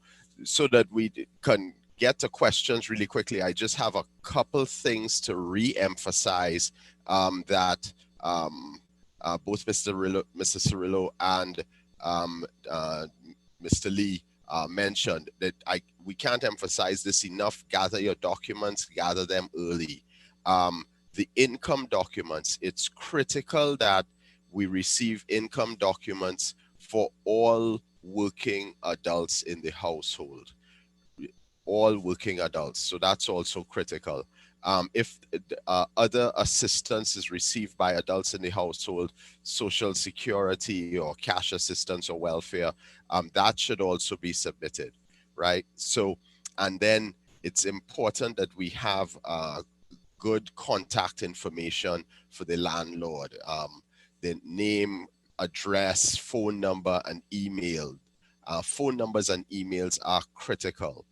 [SPEAKER 9] that we can get to questions really quickly, I just have a couple things to re-emphasize that both Mr. Cirilo and Mr. Lee mentioned, that we can't emphasize this enough. Gather your documents, gather them early. The income documents, it's critical that we receive income documents for all working adults in the household, all working adults. So that's also critical. If other assistance is received by adults in the household, social security or cash assistance or welfare, that should also be submitted, right? So, and then it's important that we have good contact information for the landlord, the name, address, phone number, and email. Phone numbers and emails are critical.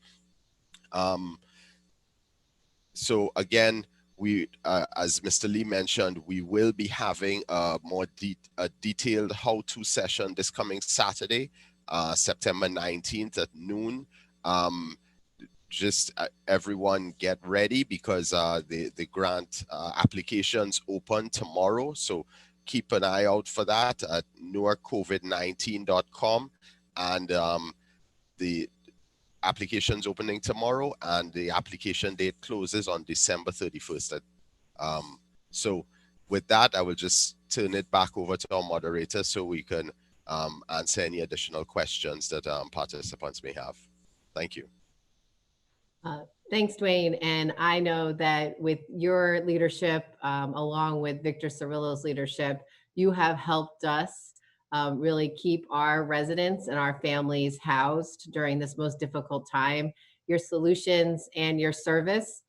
[SPEAKER 9] So again, we, as Mr. Lee mentioned, we will be having a more detailed how-to session this coming Saturday, September 19th at noon. Just everyone get ready, because the grant applications open tomorrow. So keep an eye out for that at newarkcovid19.com. And the applications opening tomorrow, and the application date closes on December 31st. So with that, I will just turn it back over to our moderator so we can answer any additional questions that participants may have. Thank you.
[SPEAKER 1] Thanks, Dwayne. And I know that with your leadership, along with Victor Cirilo's leadership, you have helped us really keep our residents and our families housed during this most difficult time. Your solutions and your service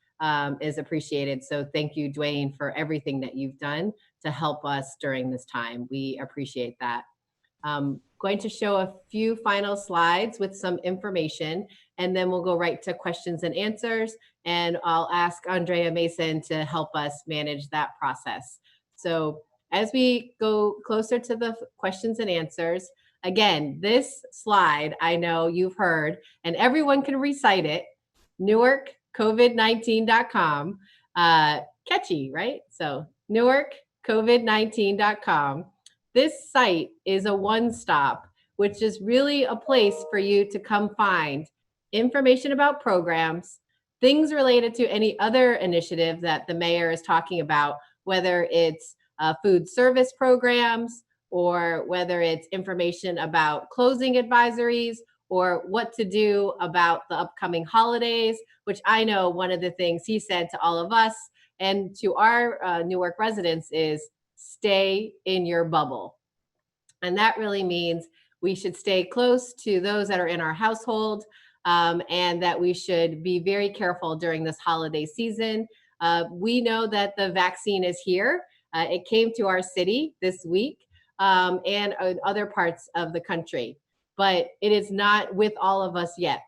[SPEAKER 1] is appreciated. So thank you, Dwayne, for everything that you've done to help us during this time. We appreciate that. Going to show a few final slides with some information, and then we'll go right to questions and answers. And I'll ask Andrea Mason to help us manage that process. So as we go closer to the questions and answers, again, this slide, I know you've heard, and everyone can recite it, newarkcovid19.com. Catchy, right? So newarkcovid19.com. This site is a one-stop, which is really a place for you to come find information about programs, things related to any other initiative that the mayor is talking about, whether it's food service programs, or whether it's information about closing advisories, or what to do about the upcoming holidays, which I know one of the things he said to all of us and to our Newark residents is stay in your bubble. And that really means we should stay close to those that are in our household, and that we should be very careful during this holiday season. We know that the vaccine is here. It came to our city this week, and other parts of the country, but it is not with all of us yet.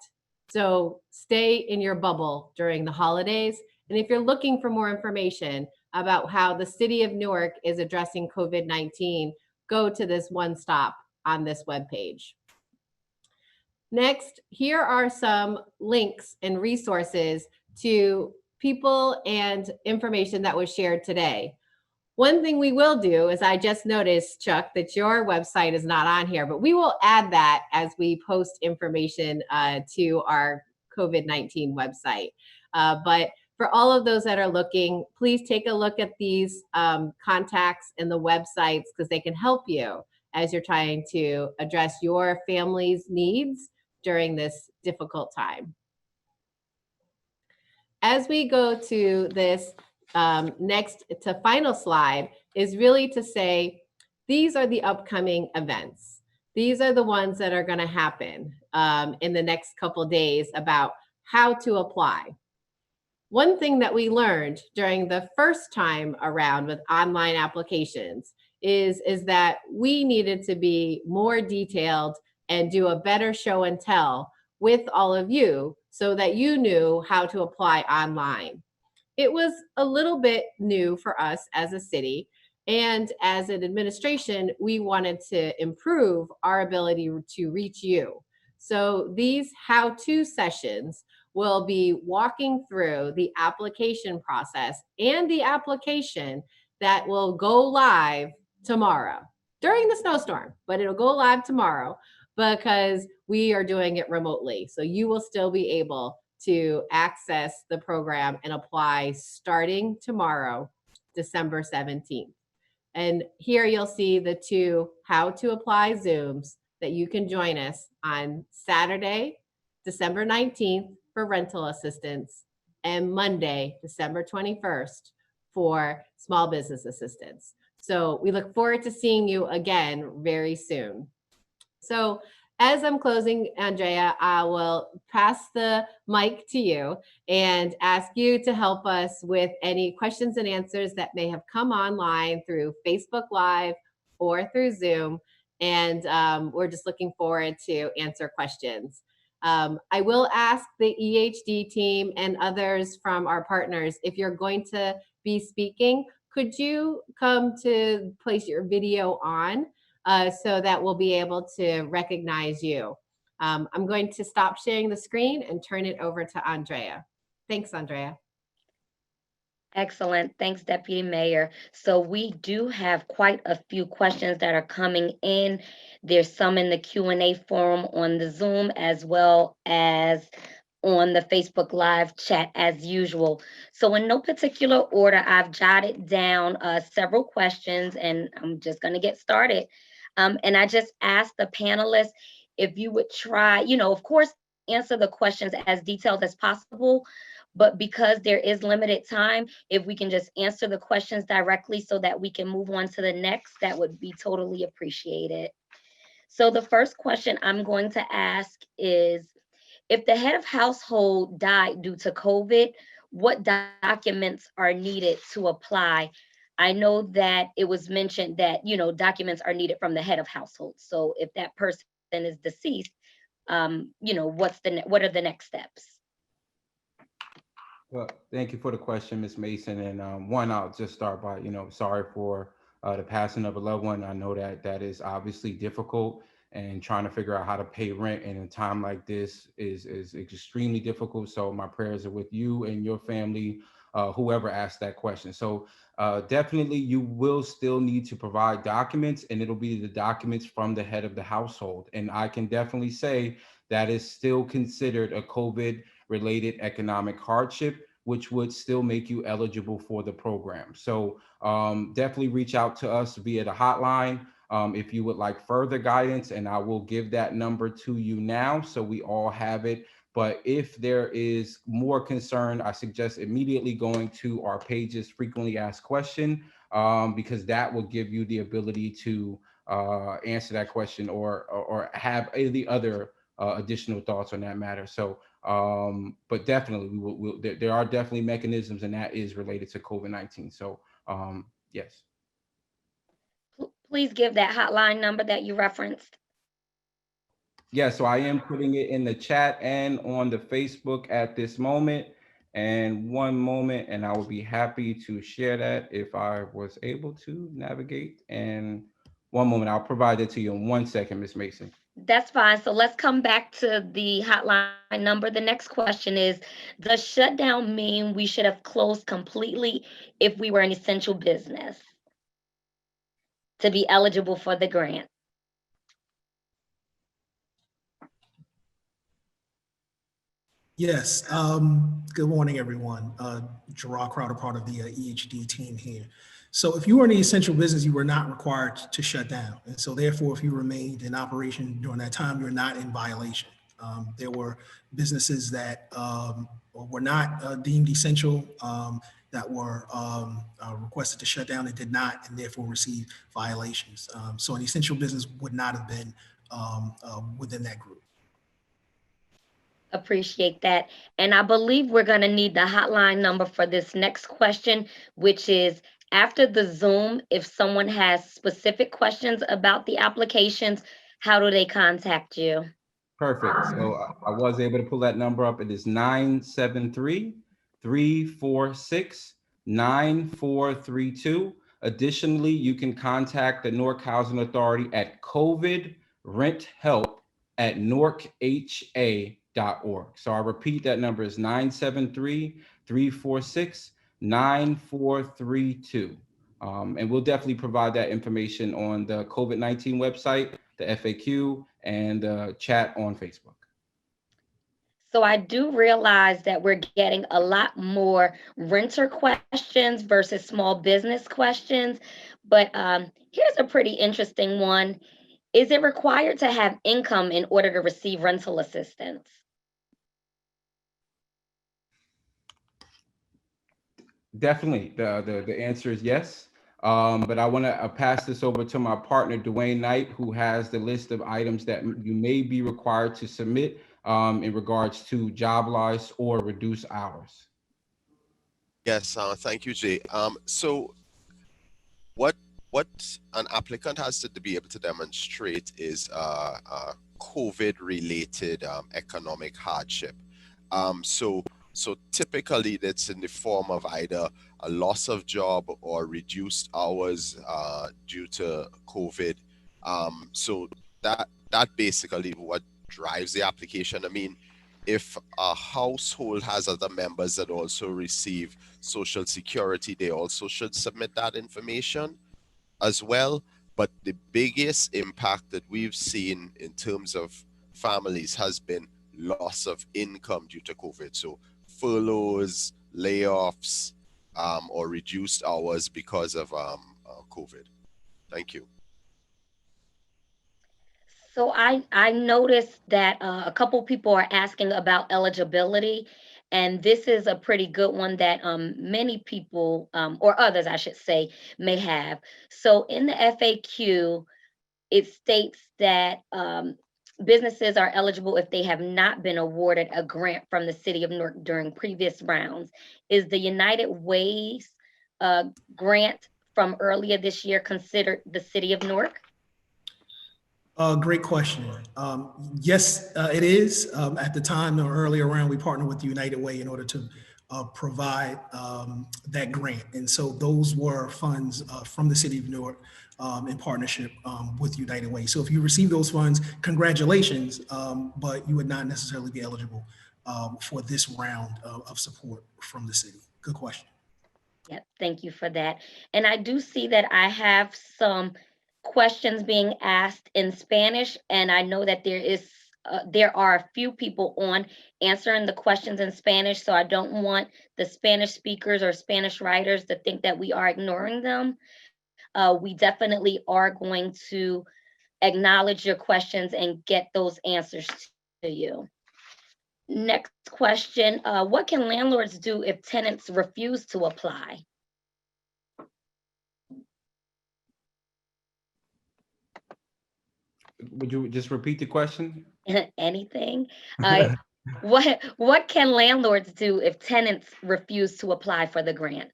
[SPEAKER 1] So stay in your bubble during the holidays. And if you're looking for more information about how the city of Newark is addressing COVID-19, go to this one stop on this webpage. Next, here are some links and resources to people and information that was shared today. One thing we will do is, I just noticed, Chuck, that your website is not on here, but we will add that as we post information to our COVID-19 website. But for all of those that are looking, please take a look at these contacts and the websites, because they can help you as you're trying to address your family's needs during this difficult time. As we go to this next to final slide, is really to say, these are the upcoming events. These are the ones that are going to happen in the next couple of days about how to apply. One thing that we learned during the first time around with online applications is that we needed to be more detailed and do a better show and tell with all of you so that you knew how to apply online. It was a little bit new for us as a city. And as an administration, we wanted to improve our ability to reach you. So these how-to sessions will be walking through the application process and the application that will go live tomorrow during the snowstorm, but it'll go live tomorrow because we are doing it remotely. So you will still be able to access the program and apply starting tomorrow, December 17th. And here you'll see the two how to apply Zooms that you can join us on Saturday, December 19th for rental assistance and Monday, December 21st for small business assistance. So we look forward to seeing you again very soon. So as I'm closing, Andrea, I will pass the mic to you and ask you to help us with any questions and answers that may have come online through Facebook Live or through Zoom. And we're just looking forward to answer questions. I will ask the EHD team and others from our partners, if you're going to be speaking, could you come to place your video on? So that we'll be able to recognize you. I'm going to stop sharing the screen and turn it over to Andrea. Thanks, Andrea.
[SPEAKER 10] Excellent. Thanks, Deputy Mayor. So we do have quite a few questions that are coming in. There's some in the Q&A forum on the Zoom as well as on the Facebook Live chat as usual. So in no particular order, I've jotted down several questions and I'm just going to get started. And I just asked the panelists if you would try, of course, answer the questions as detailed as possible. But because there is limited time, if we can just answer the questions directly so that we can move on to the next, that would be totally appreciated. So the first question I'm going to ask is, if the head of household died due to COVID, what documents are needed to apply? I know that it was mentioned that, documents are needed from the head of household. So if that person is deceased, what are the next steps?
[SPEAKER 8] Well, thank you for the question, Ms. Mason. And one, I'll just start by, sorry for the passing of a loved one. I know that is obviously difficult, and trying to figure out how to pay rent in a time like this is extremely difficult. So my prayers are with you and your family, whoever asked that question. So definitely you will still need to provide documents, and it'll be the documents from the head of the household. And I can definitely say that is still considered a COVID-related economic hardship, which would still make you eligible for the program. So definitely reach out to us via the hotline if you would like further guidance, and I will give that number to you now so we all have it. But if there is more concern, I suggest immediately going to our page's frequently asked question, because that will give you the ability to answer that question or have any other additional thoughts on that matter. So, but definitely, there are definitely mechanisms, and that is related to COVID-19. So, yes.
[SPEAKER 10] Please give that hotline number that you referenced.
[SPEAKER 8] Yeah, so I am putting it in the chat and on the Facebook at this moment. And one moment, and I would be happy to share that if I was able to navigate. And one moment, I'll provide it to you in 1 second, Ms. Mason.
[SPEAKER 10] That's fine. So let's come back to the hotline number. The next question is, does shutdown mean we should have closed completely if we were an essential business to be eligible for the grant?
[SPEAKER 11] Yes. Good morning, everyone. Gerard Crowder, part of the EHD team here. So if you were in the essential business, you were not required to shut down. And so therefore, if you remained in operation during that time, you're not in violation. There were businesses that were not deemed essential that were requested to shut down and did not, and therefore received violations. So an essential business would not have been within that group.
[SPEAKER 10] Appreciate that. And I believe we're going to need the hotline number for this next question, which is, after the Zoom, if someone has specific questions about the applications, how do they contact you?
[SPEAKER 8] Perfect. So I was able to pull that number up. It is 973-346-9432. Additionally, you can contact the Newark Housing Authority at covidrenthelp@newarkha.org. So I repeat, that number is 973-346-9432. And we'll definitely provide that information on the COVID-19 website, the FAQ, and chat on Facebook.
[SPEAKER 10] So I do realize that we're getting a lot more renter questions versus small business questions, but here's a pretty interesting one. Is it required to have income in order to receive rental assistance?
[SPEAKER 8] Definitely, the answer is yes. But I want to pass this over to my partner, Dwayne Knight, who has the list of items that you may be required to submit in regards to job loss or reduced hours.
[SPEAKER 9] Yes, thank you, Jay. So what an applicant has to be able to demonstrate is COVID-related economic hardship. So typically that's in the form of either a loss of job or reduced hours due to COVID. So that basically what drives the application. I mean, if a household has other members that also receive Social Security, they also should submit that information as well. But the biggest impact that we've seen in terms of families has been loss of income due to COVID. So furloughs, layoffs, or reduced hours because of COVID. Thank you.
[SPEAKER 10] So I noticed that a couple people are asking about eligibility, and this is a pretty good one that many people, or others I should say, may have. So in the FAQ, it states that businesses are eligible if they have not been awarded a grant from the City of Newark during previous rounds. Is the United Ways grant from earlier this year considered the City of Newark?
[SPEAKER 11] Great question. Yes, it is. At the time or earlier round, we partnered with the United Way in order to provide that grant. And so those were funds from the City of Newark in partnership with United Way. So if you receive those funds, congratulations, but you would not necessarily be eligible for this round of support from the city. Good question.
[SPEAKER 10] Yeah, thank you for that. And I do see that I have some questions being asked in Spanish, and I know that there are a few people on answering the questions in Spanish, so I don't want the Spanish speakers or Spanish writers to think that we are ignoring them. We definitely are going to acknowledge your questions and get those answers to you. Next question, what can landlords do if tenants refuse to apply?
[SPEAKER 8] Would you just repeat the question?
[SPEAKER 10] Anything? What can landlords do if tenants refuse to apply for the grant?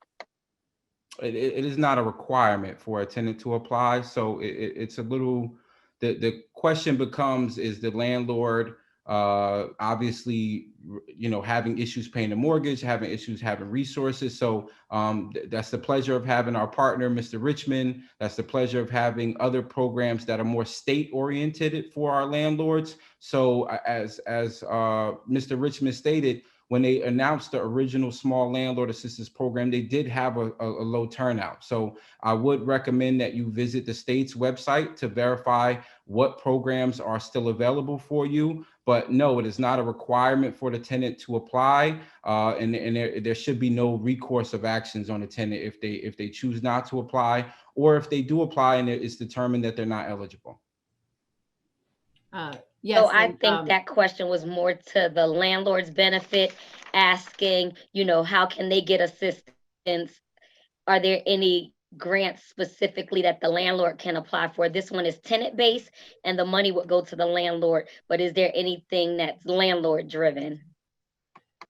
[SPEAKER 8] It is not a requirement for a tenant to apply. So it's a little, the question becomes, is the landlord obviously, having issues paying the mortgage, having issues having resources. So that's the pleasure of having our partner, Mr. Richmond. That's the pleasure of having other programs that are more state oriented for our landlords. So as Mr. Richmond stated, when they announced the original small landlord assistance program, they did have a low turnout. So I would recommend that you visit the state's website to verify what programs are still available for you. But no, it is not a requirement for the tenant to apply, and there should be no recourse of actions on the tenant if they choose not to apply, or if they do apply and it's determined that they're not eligible.
[SPEAKER 10] Yes, so I think that question was more to the landlord's benefit, asking, how can they get assistance? Are there any grants specifically that the landlord can apply for? This one is tenant-based and the money would go to the landlord, but is there anything that's landlord-driven?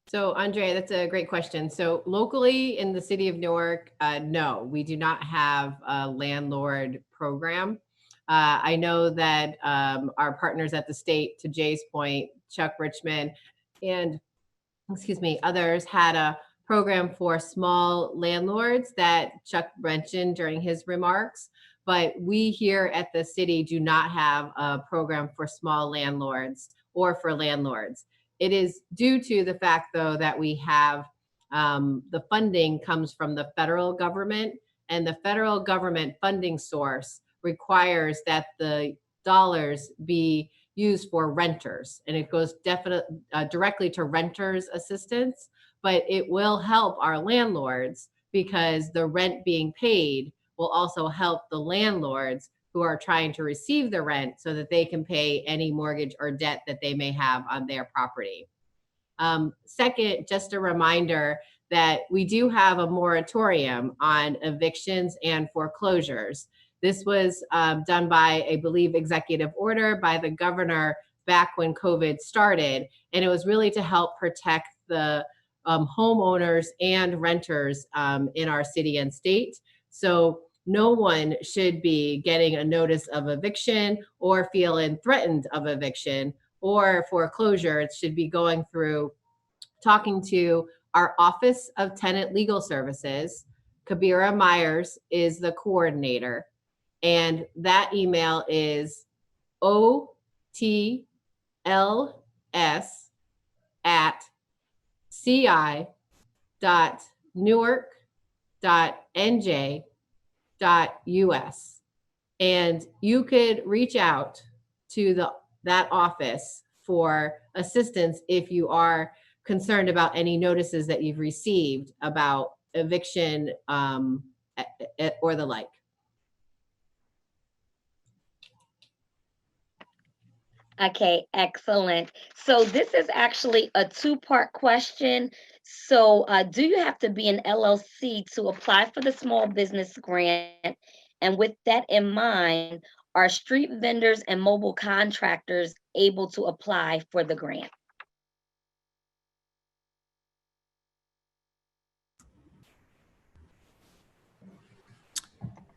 [SPEAKER 1] So Andrea, that's a great question. So locally in the city of Newark, no, we do not have a landlord program. I know that our partners at the state, to Jay's point, Chuck Richmond, and others had a program for small landlords that Chuck mentioned during his remarks. But we here at the city do not have a program for small landlords or for landlords. It is due to the fact, though, that we have the funding comes from the federal government, and the federal government funding source requires that the dollars be used for renters, and it goes directly to renters assistance, but it will help our landlords because the rent being paid will also help the landlords who are trying to receive the rent so that they can pay any mortgage or debt that they may have on their property. Second, just a reminder that we do have a moratorium on evictions and foreclosures. This was done by, I believe, executive order by the governor back when COVID started. And it was really to help protect the homeowners and renters in our city and state. So no one should be getting a notice of eviction or feeling threatened of eviction or foreclosure. It should be going through talking to our Office of Tenant Legal Services. Kabira Myers is the coordinator. And that email is otls@ci.newark.nj.us. And you could reach out to that office for assistance if you are concerned about any notices that you've received about eviction or the like.
[SPEAKER 10] Okay, excellent. So this is actually a two-part question. So do you have to be an LLC to apply for the small business grant? And with that in mind, are street vendors and mobile contractors able to apply for the grant?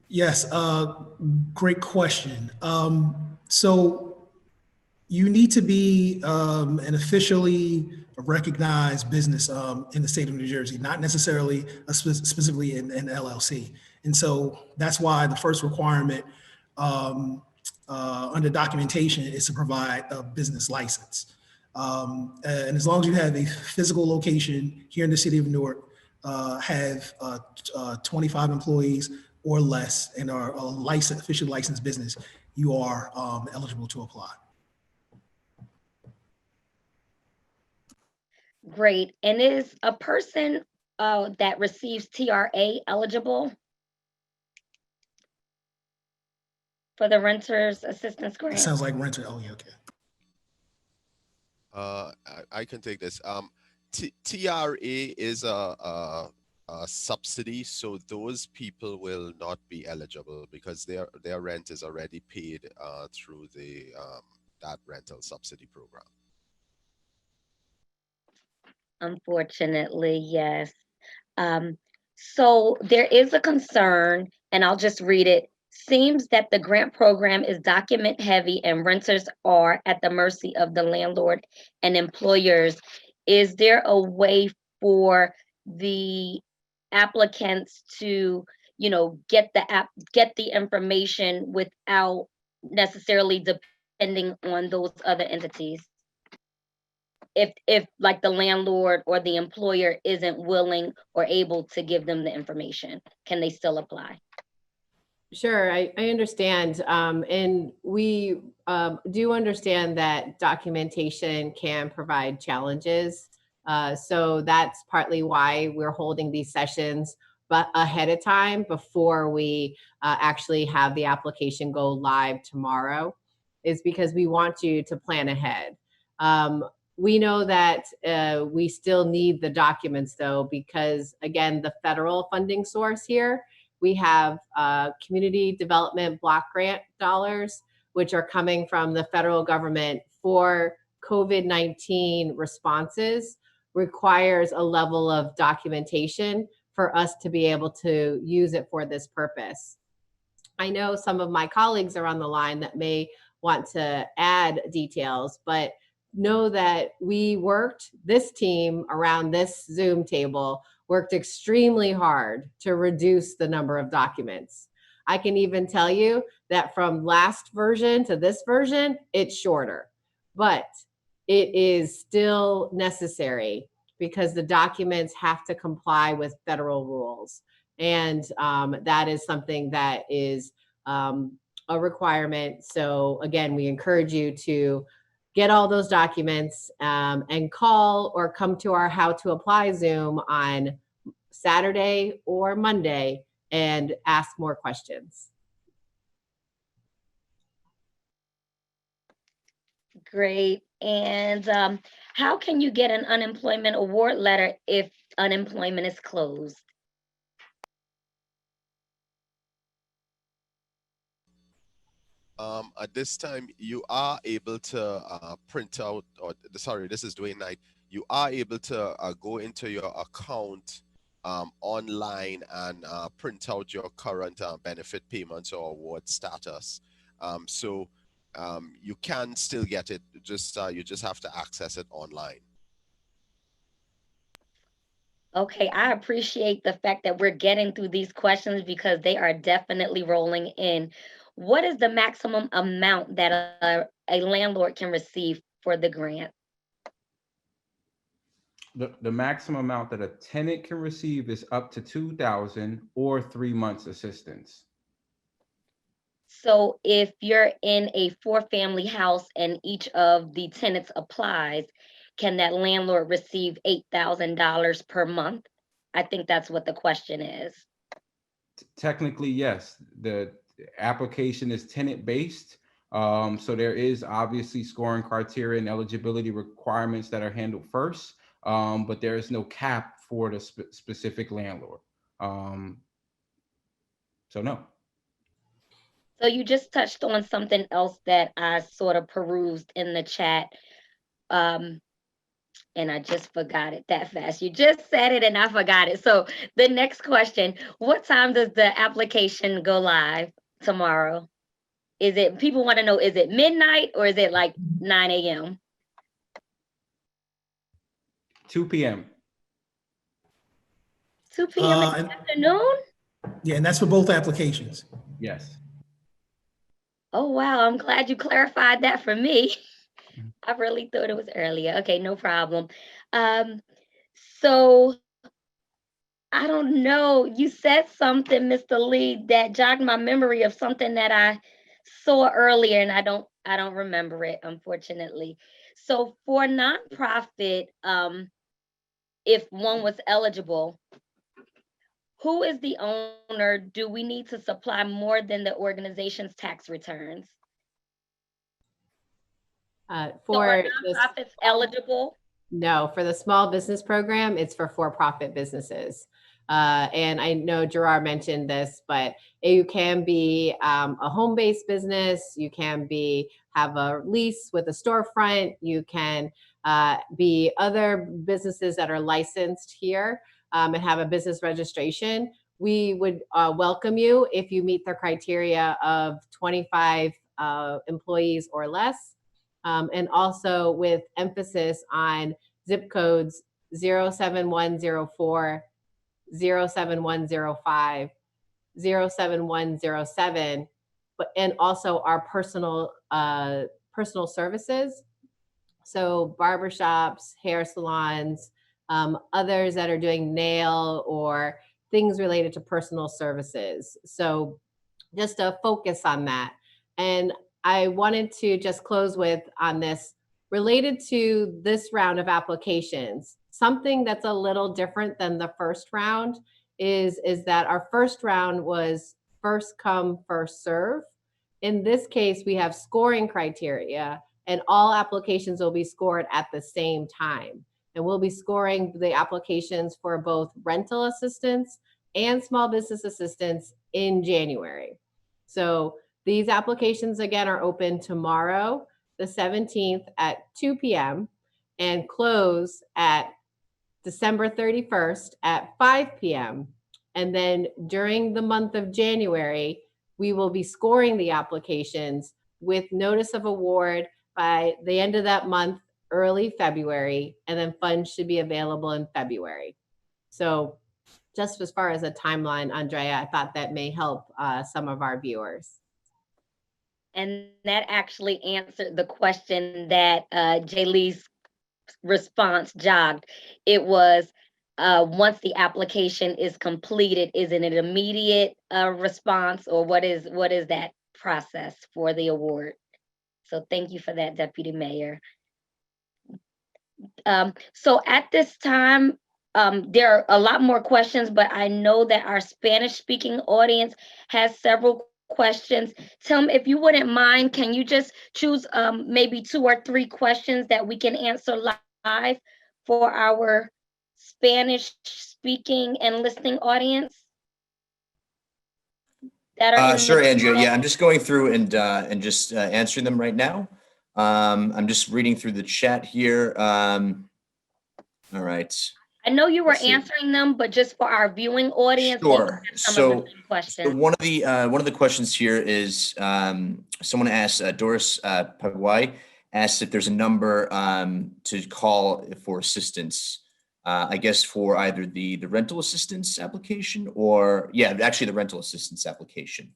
[SPEAKER 11] Yes, great question. So you need to be an officially recognized business in the state of New Jersey, not necessarily specifically an LLC. And so that's why the first requirement under documentation is to provide a business license. And as long as you have a physical location here in the city of Newark, have 25 employees or less, and are a officially licensed business, you are eligible to apply.
[SPEAKER 10] Great. And is a person that receives TRA eligible for the Renters Assistance
[SPEAKER 11] It
[SPEAKER 10] Grant?
[SPEAKER 11] sounds like renter. Oh, yeah, okay.
[SPEAKER 9] I can take this. TRA is a subsidy, so those people will not be eligible because their rent is already paid through the that rental subsidy program.
[SPEAKER 10] Unfortunately, yes. So there is a concern, and I'll just read it. Seems that the grant program is document heavy and renters are at the mercy of the landlord and employers. Is there a way for the applicants to, get the information without necessarily depending on those other entities? If like the landlord or the employer isn't willing or able to give them the information, can they still apply?
[SPEAKER 1] Sure, I understand. And we do understand that documentation can provide challenges. So that's partly why we're holding these sessions but ahead of time before we actually have the application go live tomorrow, is because we want you to plan ahead. We know that we still need the documents, though, because, again, the federal funding source here, we have community development block grant dollars, which are coming from the federal government for COVID-19 responses, requires a level of documentation for us to be able to use it for this purpose. I know some of my colleagues are on the line that may want to add details, but know that this team around this Zoom table worked extremely hard to reduce the number of documents. I can even tell you that from last version to this version, it's shorter, but it is still necessary because the documents have to comply with federal rules. And that is something that is a requirement. So again, we encourage you to get all those documents and call or come to our How to Apply Zoom on Saturday or Monday and ask more questions.
[SPEAKER 10] Great. And how can you get an unemployment award letter if unemployment is closed?
[SPEAKER 9] At this time, you are able to print out, or sorry, this is Dwayne Knight. You are able to go into your account online and print out your current benefit payments or award status. So you can still get it. Just you just have to access it online.
[SPEAKER 10] Okay, I appreciate the fact that we're getting through these questions because they are definitely rolling in. What is the maximum amount that a landlord can receive for the grant?
[SPEAKER 8] The maximum amount that a tenant can receive is up to $2,000 or 3 months assistance.
[SPEAKER 10] So if you're in a 4-family house and each of the tenants applies, can that landlord receive $8,000 per month? I think that's what the question is.
[SPEAKER 8] Technically, yes. The application is tenant-based. So there is obviously scoring criteria and eligibility requirements that are handled first, but there is no cap for the specific landlord. So no.
[SPEAKER 10] So you just touched on something else that I sort of perused in the chat. And I just forgot it that fast. You just said it and I forgot it. So the next question, what time does the application go live tomorrow? Is it, people want to know, is it midnight or is it like 9 a.m.?
[SPEAKER 8] 2 p.m.
[SPEAKER 10] 2 p.m. in the afternoon?
[SPEAKER 11] Yeah, and that's for both applications.
[SPEAKER 8] Yes.
[SPEAKER 10] Oh, wow. I'm glad you clarified that for me. I really thought it was earlier. Okay, no problem. So I don't know. You said something, Mr. Lee, that jogged my memory of something that I saw earlier, and I don't remember it, unfortunately. So for nonprofit, if one was eligible, who is the owner? Do we need to supply more than the organization's tax returns? So are nonprofits eligible?
[SPEAKER 1] No, for the small business program, it's for for-profit businesses. And I know Gerard mentioned this, but you can be a home-based business. You can have a lease with a storefront. You can be other businesses that are licensed here and have a business registration. We would welcome you if you meet the criteria of 25 employees or less. And also with emphasis on zip codes 07104, 07105, 07107, and also our personal services. So barbershops, hair salons, others that are doing nail or things related to personal services. So just a focus on that. And I wanted to just close with on this related to this round of applications. Something that's a little different than the first round is that our first round was first come, first serve. In this case, we have scoring criteria and all applications will be scored at the same time. And we'll be scoring the applications for both rental assistance and small business assistance in January. So these applications, again, are open tomorrow, the 17th at 2 p.m. and close at December 31st at 5 p.m. And then during the month of January, We will be scoring the applications with notice of award by the end of that month, early February, and then funds should be available in February. So just as far as a timeline, Andrea, I thought that may help some of our viewers.
[SPEAKER 10] And that actually answered the question that Jaylee's response jogged. It was, once the application is completed, is it an immediate response, or what is that process for the award? So thank you for that, Deputy Mayor. So at this time, there are a lot more questions, but I know that our Spanish-speaking audience has several questions. Tim, if you wouldn't mind, can you just choose maybe 2 or 3 questions that we can answer live for our Spanish-speaking and listening audience? That are in
[SPEAKER 12] Sure,
[SPEAKER 10] the
[SPEAKER 12] Andrea.
[SPEAKER 10] chat?
[SPEAKER 12] Yeah, I'm just going through and just answering them right now. I'm just reading through the chat here. All right.
[SPEAKER 10] I know you were
[SPEAKER 12] Let's see.
[SPEAKER 10] answering them, but just for our viewing audience, they
[SPEAKER 12] Sure.
[SPEAKER 10] have some of the same
[SPEAKER 12] So
[SPEAKER 10] questions.
[SPEAKER 12] one of the questions here is someone asked, Doris Pagwai asked if there's a number to call for assistance. I guess for either the rental assistance application or actually the rental assistance application.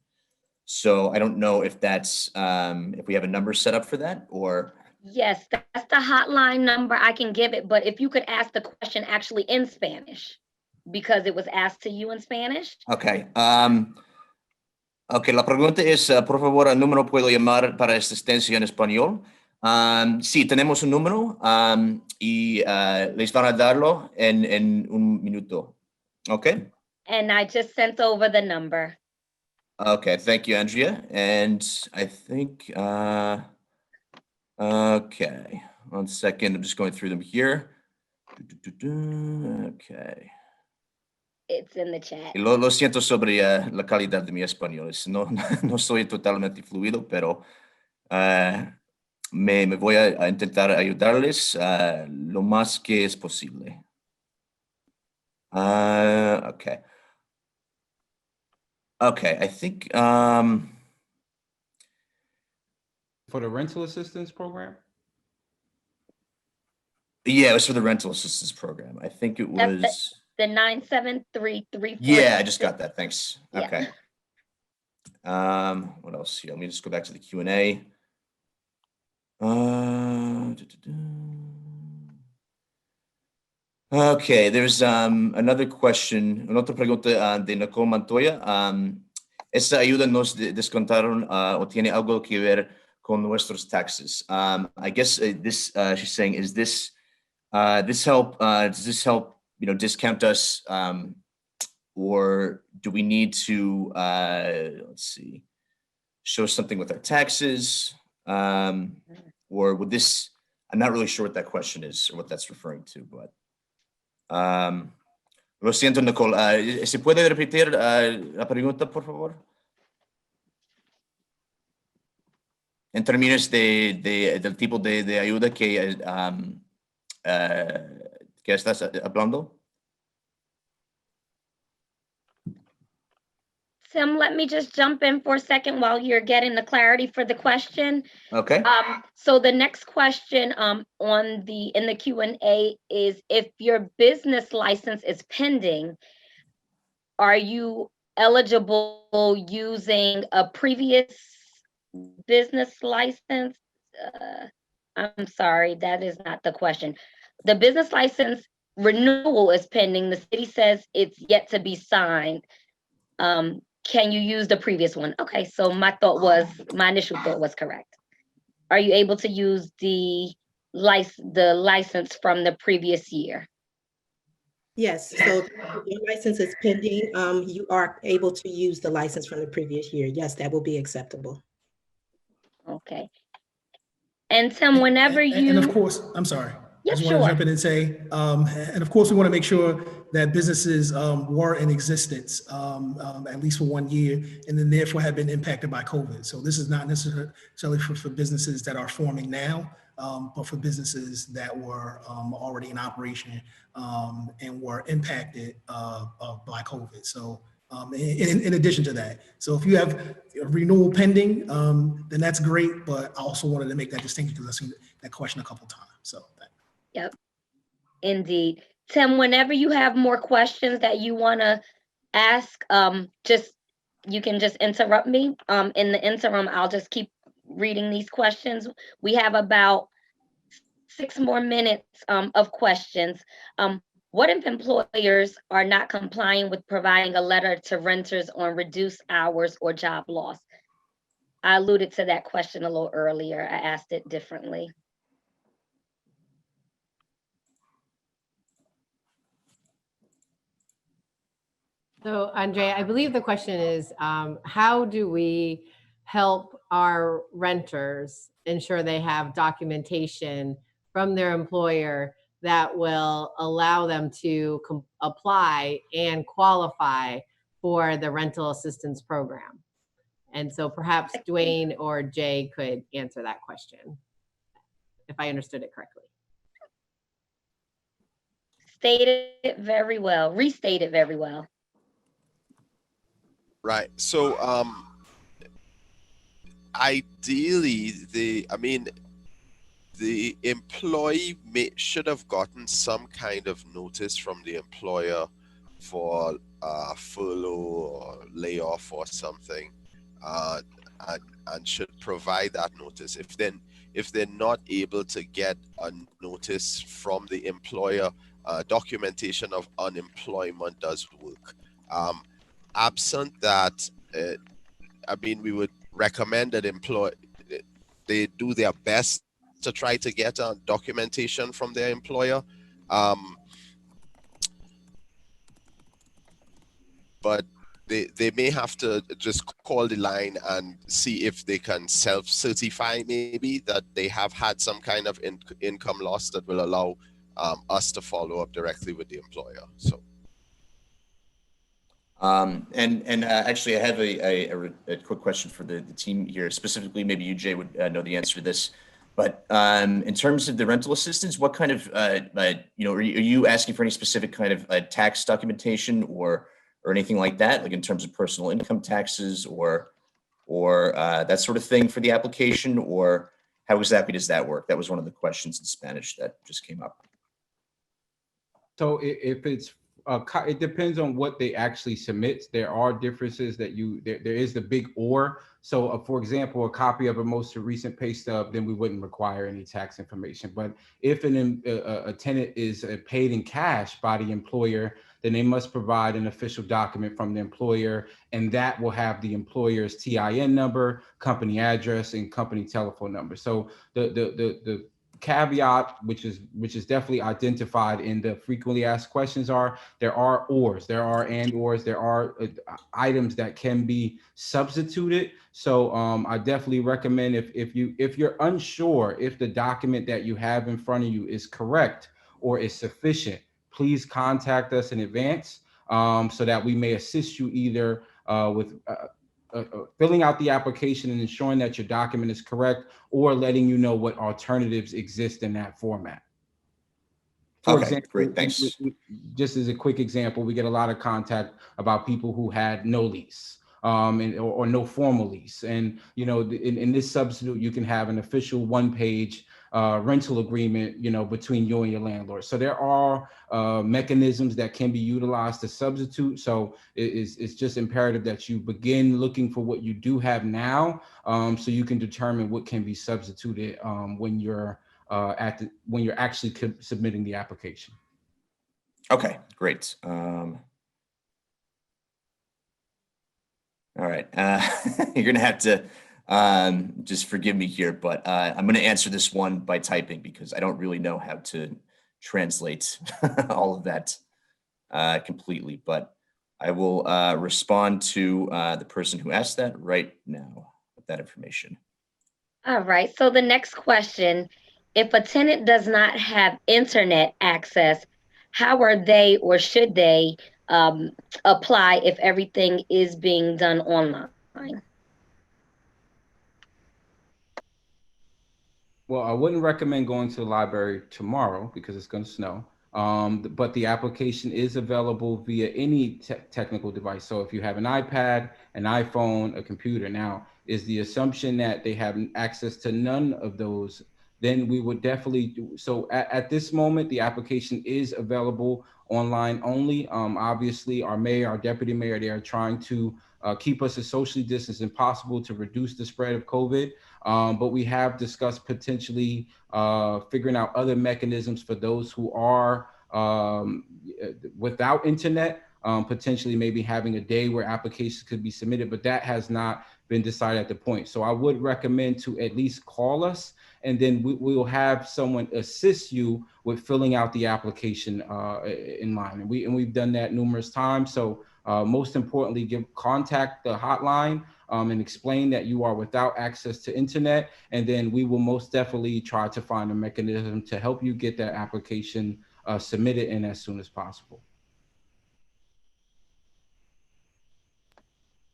[SPEAKER 12] So I don't know if that's if we have a number set up for that or.
[SPEAKER 10] Yes, that's the hotline number. I can give it, but if you could ask the question actually in Spanish, because it was asked to you in Spanish.
[SPEAKER 12] Okay. Okay, la pregunta es, por favor, ¿el número puedo llamar para asistencia en español? Sí, tenemos un número y les van a darlo en un minuto. Okay.
[SPEAKER 10] And I just sent over the number.
[SPEAKER 12] Okay, thank you, Andrea. And I think, okay, 1 second. I'm just going through them here. Okay.
[SPEAKER 10] It's in the chat.
[SPEAKER 12] Lo siento sobre la calidad de mi español. No soy totalmente fluido, pero me voy a intentar ayudarles lo más que es posible. Okay. Okay, I think
[SPEAKER 8] For the rental assistance program?
[SPEAKER 12] yeah, it was for the rental assistance program. I think it was
[SPEAKER 10] The 97334.
[SPEAKER 12] yeah, I just got that. Thanks.
[SPEAKER 10] Yeah.
[SPEAKER 12] Okay. What else here? Let me just go back to the Q&A. Okay, there's another question, una otra pregunta de Nicole Montoya. ¿Esta ayuda nos descontaron o tiene algo que ver con nuestros taxes? I guess this she's saying, is this help? Does this help? Discount us, or do we need to let's see, show something with our taxes, or would this? I'm not really sure what that question is or what that's referring to, but. Lo siento, Nicole. ¿Se puede repetir la pregunta, por favor? En términos del tipo de ayuda que estás hablando.
[SPEAKER 10] Tim, let me just jump in for a second while you're getting the clarity for the question.
[SPEAKER 12] Okay.
[SPEAKER 10] So the next question in the Q&A is, if your business license is pending, are you eligible using a previous business license? I'm sorry, that is not the question. The business license renewal is pending. The city says it's yet to be signed. Can you use the previous one? Okay, so my initial thought was correct. Are you able to use the license from the previous year?
[SPEAKER 3] Yes, so if your license is pending, you are able to use the license from the previous year. Yes, that will be acceptable.
[SPEAKER 10] Okay. And Tim, whenever you...
[SPEAKER 11] And of course, I'm sorry.
[SPEAKER 10] Yeah,
[SPEAKER 11] I just want to
[SPEAKER 10] sure.
[SPEAKER 11] jump in and say, and of course, we want to make sure that businesses were in existence at least for 1 year, and then therefore have been impacted by COVID. So this is not necessarily for businesses that are forming now, but for businesses that were already in operation and were impacted by COVID. So in addition to that. So if you have a renewal pending, then that's great, but I also wanted to make that distinction because I've seen that question a couple times. So
[SPEAKER 10] Yep, indeed. Tim, whenever you have more questions that you want to ask, you can just interrupt me. In the interim, I'll just keep reading these questions. We have about 6 more minutes of questions. What if employers are not complying with providing a letter to renters on reduced hours or job loss? I alluded to that question a little earlier. I asked it differently.
[SPEAKER 1] So, Andre, I believe the question is, how do we help our renters ensure they have documentation from their employer that will allow them to apply and qualify for the rental assistance program? And so perhaps Dwayne or Jay could answer that question, if I understood it correctly.
[SPEAKER 10] Stated it very well, restated very well.
[SPEAKER 9] Right. So ideally, the employee should have gotten some kind of notice from the employer for furlough or layoff or something, and should provide that notice. If they're not able to get a notice from the employer, documentation of unemployment does work. Absent that, we would recommend that they do their best to try to get documentation from their employer. But they may have to just call the line and see if they can self-certify maybe that they have had some kind of income loss that will allow us to follow up directly with the employer. So.
[SPEAKER 12] Actually, I have a quick question for the team here. Specifically, maybe you, Jay, would know the answer to this. But in terms of the rental assistance, what kind of, are you asking for any specific kind of tax documentation or anything like that, like in terms of personal income taxes or that sort of thing for the application, or how exactly does that work? That was one of the questions in Spanish that just came up.
[SPEAKER 8] So if it's it depends on what they actually submit. There are differences that there is the big or. So for example, a copy of a most recent pay stub, then we wouldn't require any tax information. But if a tenant is paid in cash by the employer, then they must provide an official document from the employer, and that will have the employer's TIN number, company address, and company telephone number. So the caveat, which is definitely identified in the frequently asked questions, there are ors, there are and ors, there are items that can be substituted. So I definitely recommend if you're unsure if the document that you have in front of you is correct or is sufficient, please contact us in advance so that we may assist you either with filling out the application and ensuring that your document is correct, or letting you know what alternatives exist in that format. For example,
[SPEAKER 12] great, thanks.
[SPEAKER 8] Just as a quick example, we get a lot of contact about people who had no lease or no formal lease. And, in this substitute, you can have an official one-page rental agreement, between you and your landlord. So there are mechanisms that can be utilized to substitute. So it's just imperative that you begin looking for what you do have now, so you can determine what can be substituted when you're actually submitting the application.
[SPEAKER 12] Okay, great. All right, you're gonna have to just forgive me here, but I'm going to answer this one by typing because I don't really know how to translate all of that completely, but I will respond to the person who asked that right now with that information.
[SPEAKER 10] All right, so the next question, if a tenant does not have internet access, how are they or should they apply if everything is being done online?
[SPEAKER 8] Well, I wouldn't recommend going to the library tomorrow because it's going to snow. But the application is available via any technical device. So if you have an iPad, an iPhone, a computer, now is the assumption that they have access to none of those, then we would definitely do. So at this moment, the application is available online only. Obviously, our mayor, our deputy mayor, they are trying to keep us as socially distanced as possible to reduce the spread of COVID. But we have discussed potentially figuring out other mechanisms for those who are without internet, potentially maybe having a day where applications could be submitted, but that has not been decided at the point. So I would recommend to at least call us, and then we will have someone assist you with filling out the application in line. And we've done that numerous times. So most importantly, contact the hotline and explain that you are without access to internet, and then we will most definitely try to find a mechanism to help you get that application submitted in as soon as possible.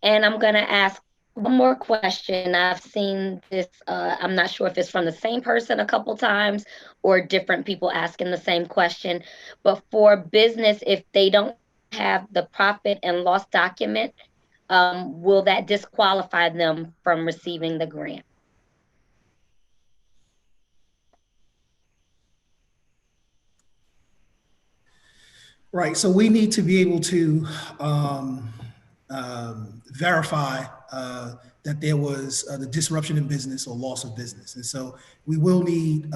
[SPEAKER 10] And I'm going to ask one more question. I've seen this, I'm not sure if it's from the same person a couple times or different people asking the same question, but for business, if they don't have the profit and loss document, will that disqualify them from receiving the grant?
[SPEAKER 11] Right, so we need to be able to verify that there was the disruption in business or loss of business. And so we will need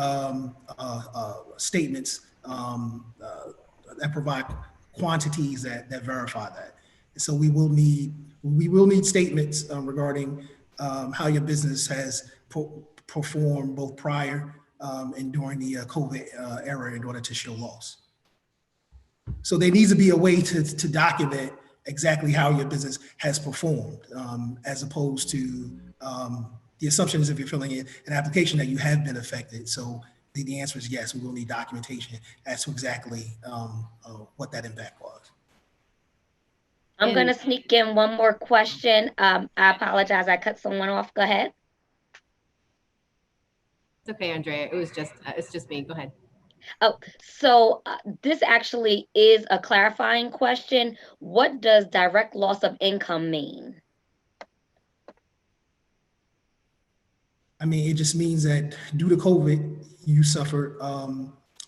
[SPEAKER 11] statements that provide quantities that verify that. And so we will need statements regarding how your business has performed both prior and during the COVID era in order to show loss. So there needs to be a way to document exactly how your business has performed, as opposed to the assumption is if you're filling in an application that you have been affected. So the answer is yes, we will need documentation as to exactly what that impact was.
[SPEAKER 10] I'm going to sneak in one more question. I apologize, I cut someone off. Go ahead.
[SPEAKER 1] It's okay, Andrea. It's just me. Go ahead.
[SPEAKER 10] Oh, so this actually is a clarifying question. What does direct loss of income mean?
[SPEAKER 11] I mean, it just means that due to COVID, you suffered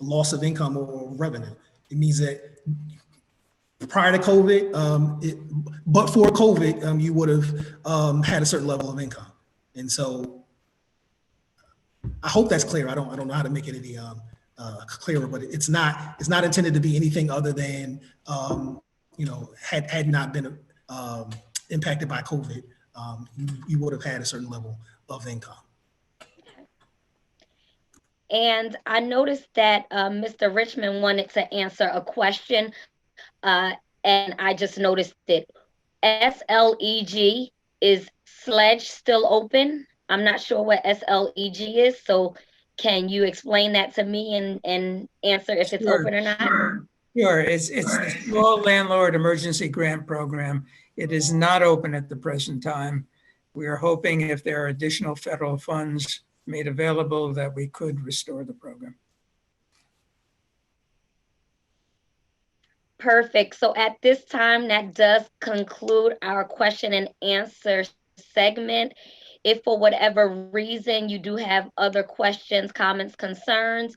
[SPEAKER 11] loss of income or revenue. It means that prior to COVID, but for COVID, you would have had a certain level of income. And so I hope that's clear. I don't know how to make it any clearer, but it's not intended to be anything other than had not been impacted by COVID, you would have had a certain level of income.
[SPEAKER 10] And I noticed that Mr. Richmond wanted to answer a question, and I just noticed it. SLEG, is Sledge still open? I'm not sure what SLEG is, so can you explain that to me and answer if it's open or not?
[SPEAKER 6] Sure, it's the Small Landlord Emergency Grant Program. It is not open at the present time. We are hoping if there are additional federal funds made available that we could restore the program.
[SPEAKER 10] Perfect. So at this time, that does conclude our question and answer segment. If for whatever reason you do have other questions, comments, concerns,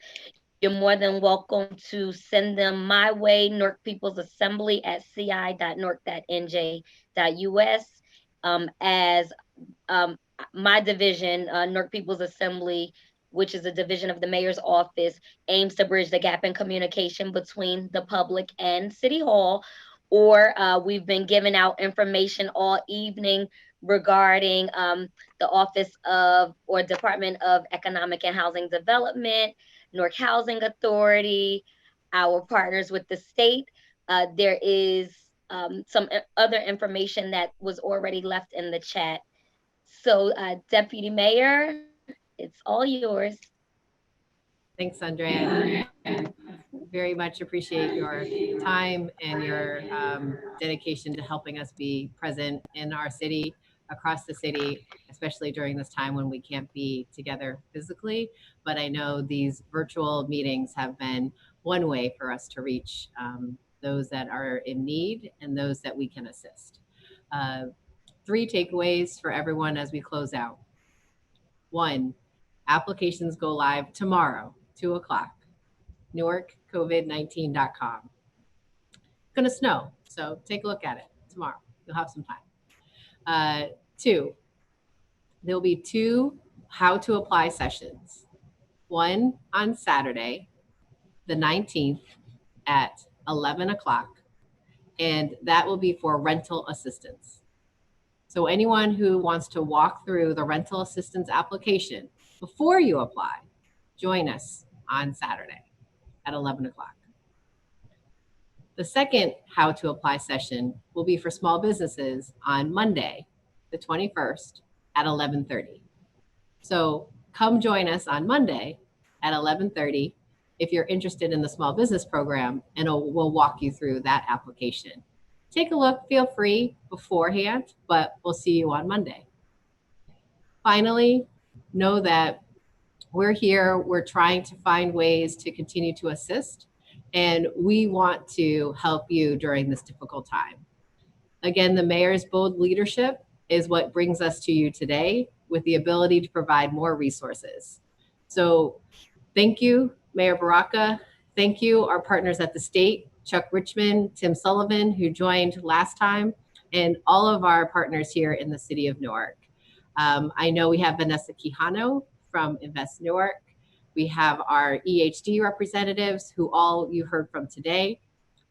[SPEAKER 10] you're more than welcome to send them my way, Newark People's Assembly at ci.newark.nj.us. As my division, Newark People's Assembly, which is a division of the mayor's office, aims to bridge the gap in communication between the public and City Hall. Or we've been giving out information all evening regarding the Office of or Department of Economic and Housing Development, Newark Housing Authority, our partners with the state. There is some other information that was already left in the chat. So Deputy Mayor, it's all yours.
[SPEAKER 1] Thanks, Andrea. Very much appreciate your time and your dedication to helping us be present in our city. across the city, especially during this time when we can't be together physically. But I know these virtual meetings have been one way for us to reach those that are in need and those that we can assist. 3 takeaways for everyone as we close out. 1, applications go live tomorrow, 2 o'clock, newarkcovid19.com. It's gonna snow, so take a look at it tomorrow. You'll have some time. 2, there'll be 2 how to apply sessions. One on Saturday, the 19th at 11 o'clock, and that will be for rental assistance. So anyone who wants to walk through the rental assistance application before you apply, join us on Saturday at 11 o'clock. The second how to apply session will be for small businesses on Monday, the 21st at 11:30. So come join us on Monday at 11:30 if you're interested in the small business program, and we'll walk you through that application. Take a look, feel free beforehand, but we'll see you on Monday. Finally, know that we're here, we're trying to find ways to continue to assist, and we want to help you during this difficult time. Again, the mayor's bold leadership is what brings us to you today with the ability to provide more resources. So thank you, Mayor Baraka. Thank you, our partners at the state, Chuck Richmond, Tim Sullivan, who joined last time, and all of our partners here in the city of Newark. I know we have Vanessa Quijano from Invest Newark. We have our EHD representatives who all you heard from today,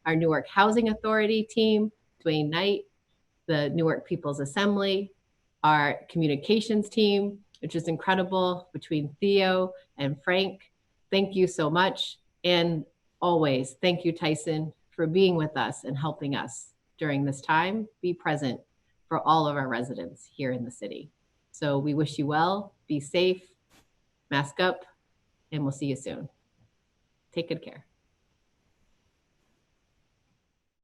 [SPEAKER 1] our Newark Housing Authority team, Dwayne Knight, the Newark People's Assembly, our communications team, which is incredible between Theo and Frank. Thank you so much. And always, thank you, Tyson, for being with us and helping us during this time. Be present for all of our residents here in the city. So we wish you well, be safe, mask up, and we'll see you soon. Take good care.